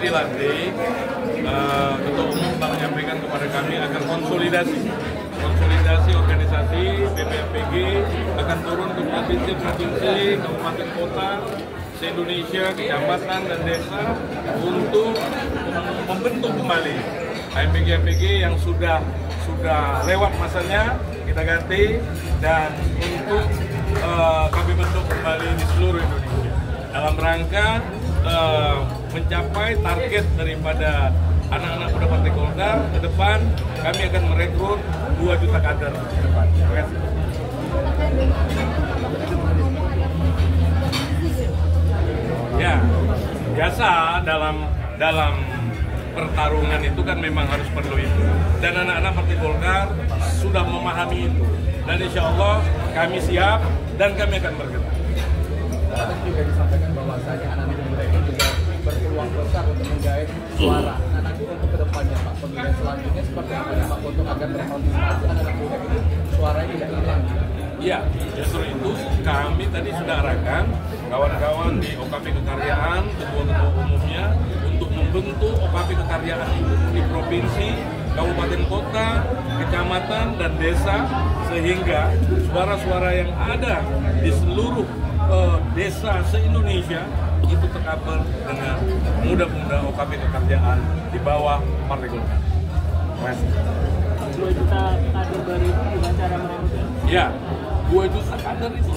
dilantik, Ketua Umum telah menyampaikan kepada kami agar konsolidasi organisasi BPMPG akan turun ke provinsi-provinsi, kabupaten kota, se-Indonesia, kecamatan dan desa untuk membentuk kembali AMPG yang sudah lewat masanya, kita ganti, dan untuk kami bentuk kembali di seluruh Indonesia dalam rangka mencapai target daripada anak-anak muda Partai Golkar. Ke depan kami akan merekrut 2 juta kader ke depan. Terima kasih. Ya, biasa dalam pertarungan itu kan memang harus perlu itu. Dan anak-anak Partai Golkar sudah memahami itu. Dan insya Allah kami siap dan kami akan bergerak. Tadi juga disampaikan bahwasanya anak-anak muda ini juga berpeluang besar untuk menggait suara. Nah, nanti untuk kedepannya Pak, pemilihan selanjutnya seperti apa Pak untuk agar berpartisipasi anak-anak muda ini suaranya tidak hilang? Iya, justru itu kami tadi sudah arahkan kawan-kawan di OKP Kekaryaan, ketua-ketua umumnya untuk membentuk OKP Kekaryaan itu di provinsi, kabupaten kota, kecamatan, dan desa, sehingga suara-suara yang ada di seluruh desa se-Indonesia itu tercover dengan muda-muda OKP Kekaryaan di bawah Partai Golkar. Terima kasih. 2 juta kader baru itu gimana cara merekrutnya? Ya, 2 juta kader itu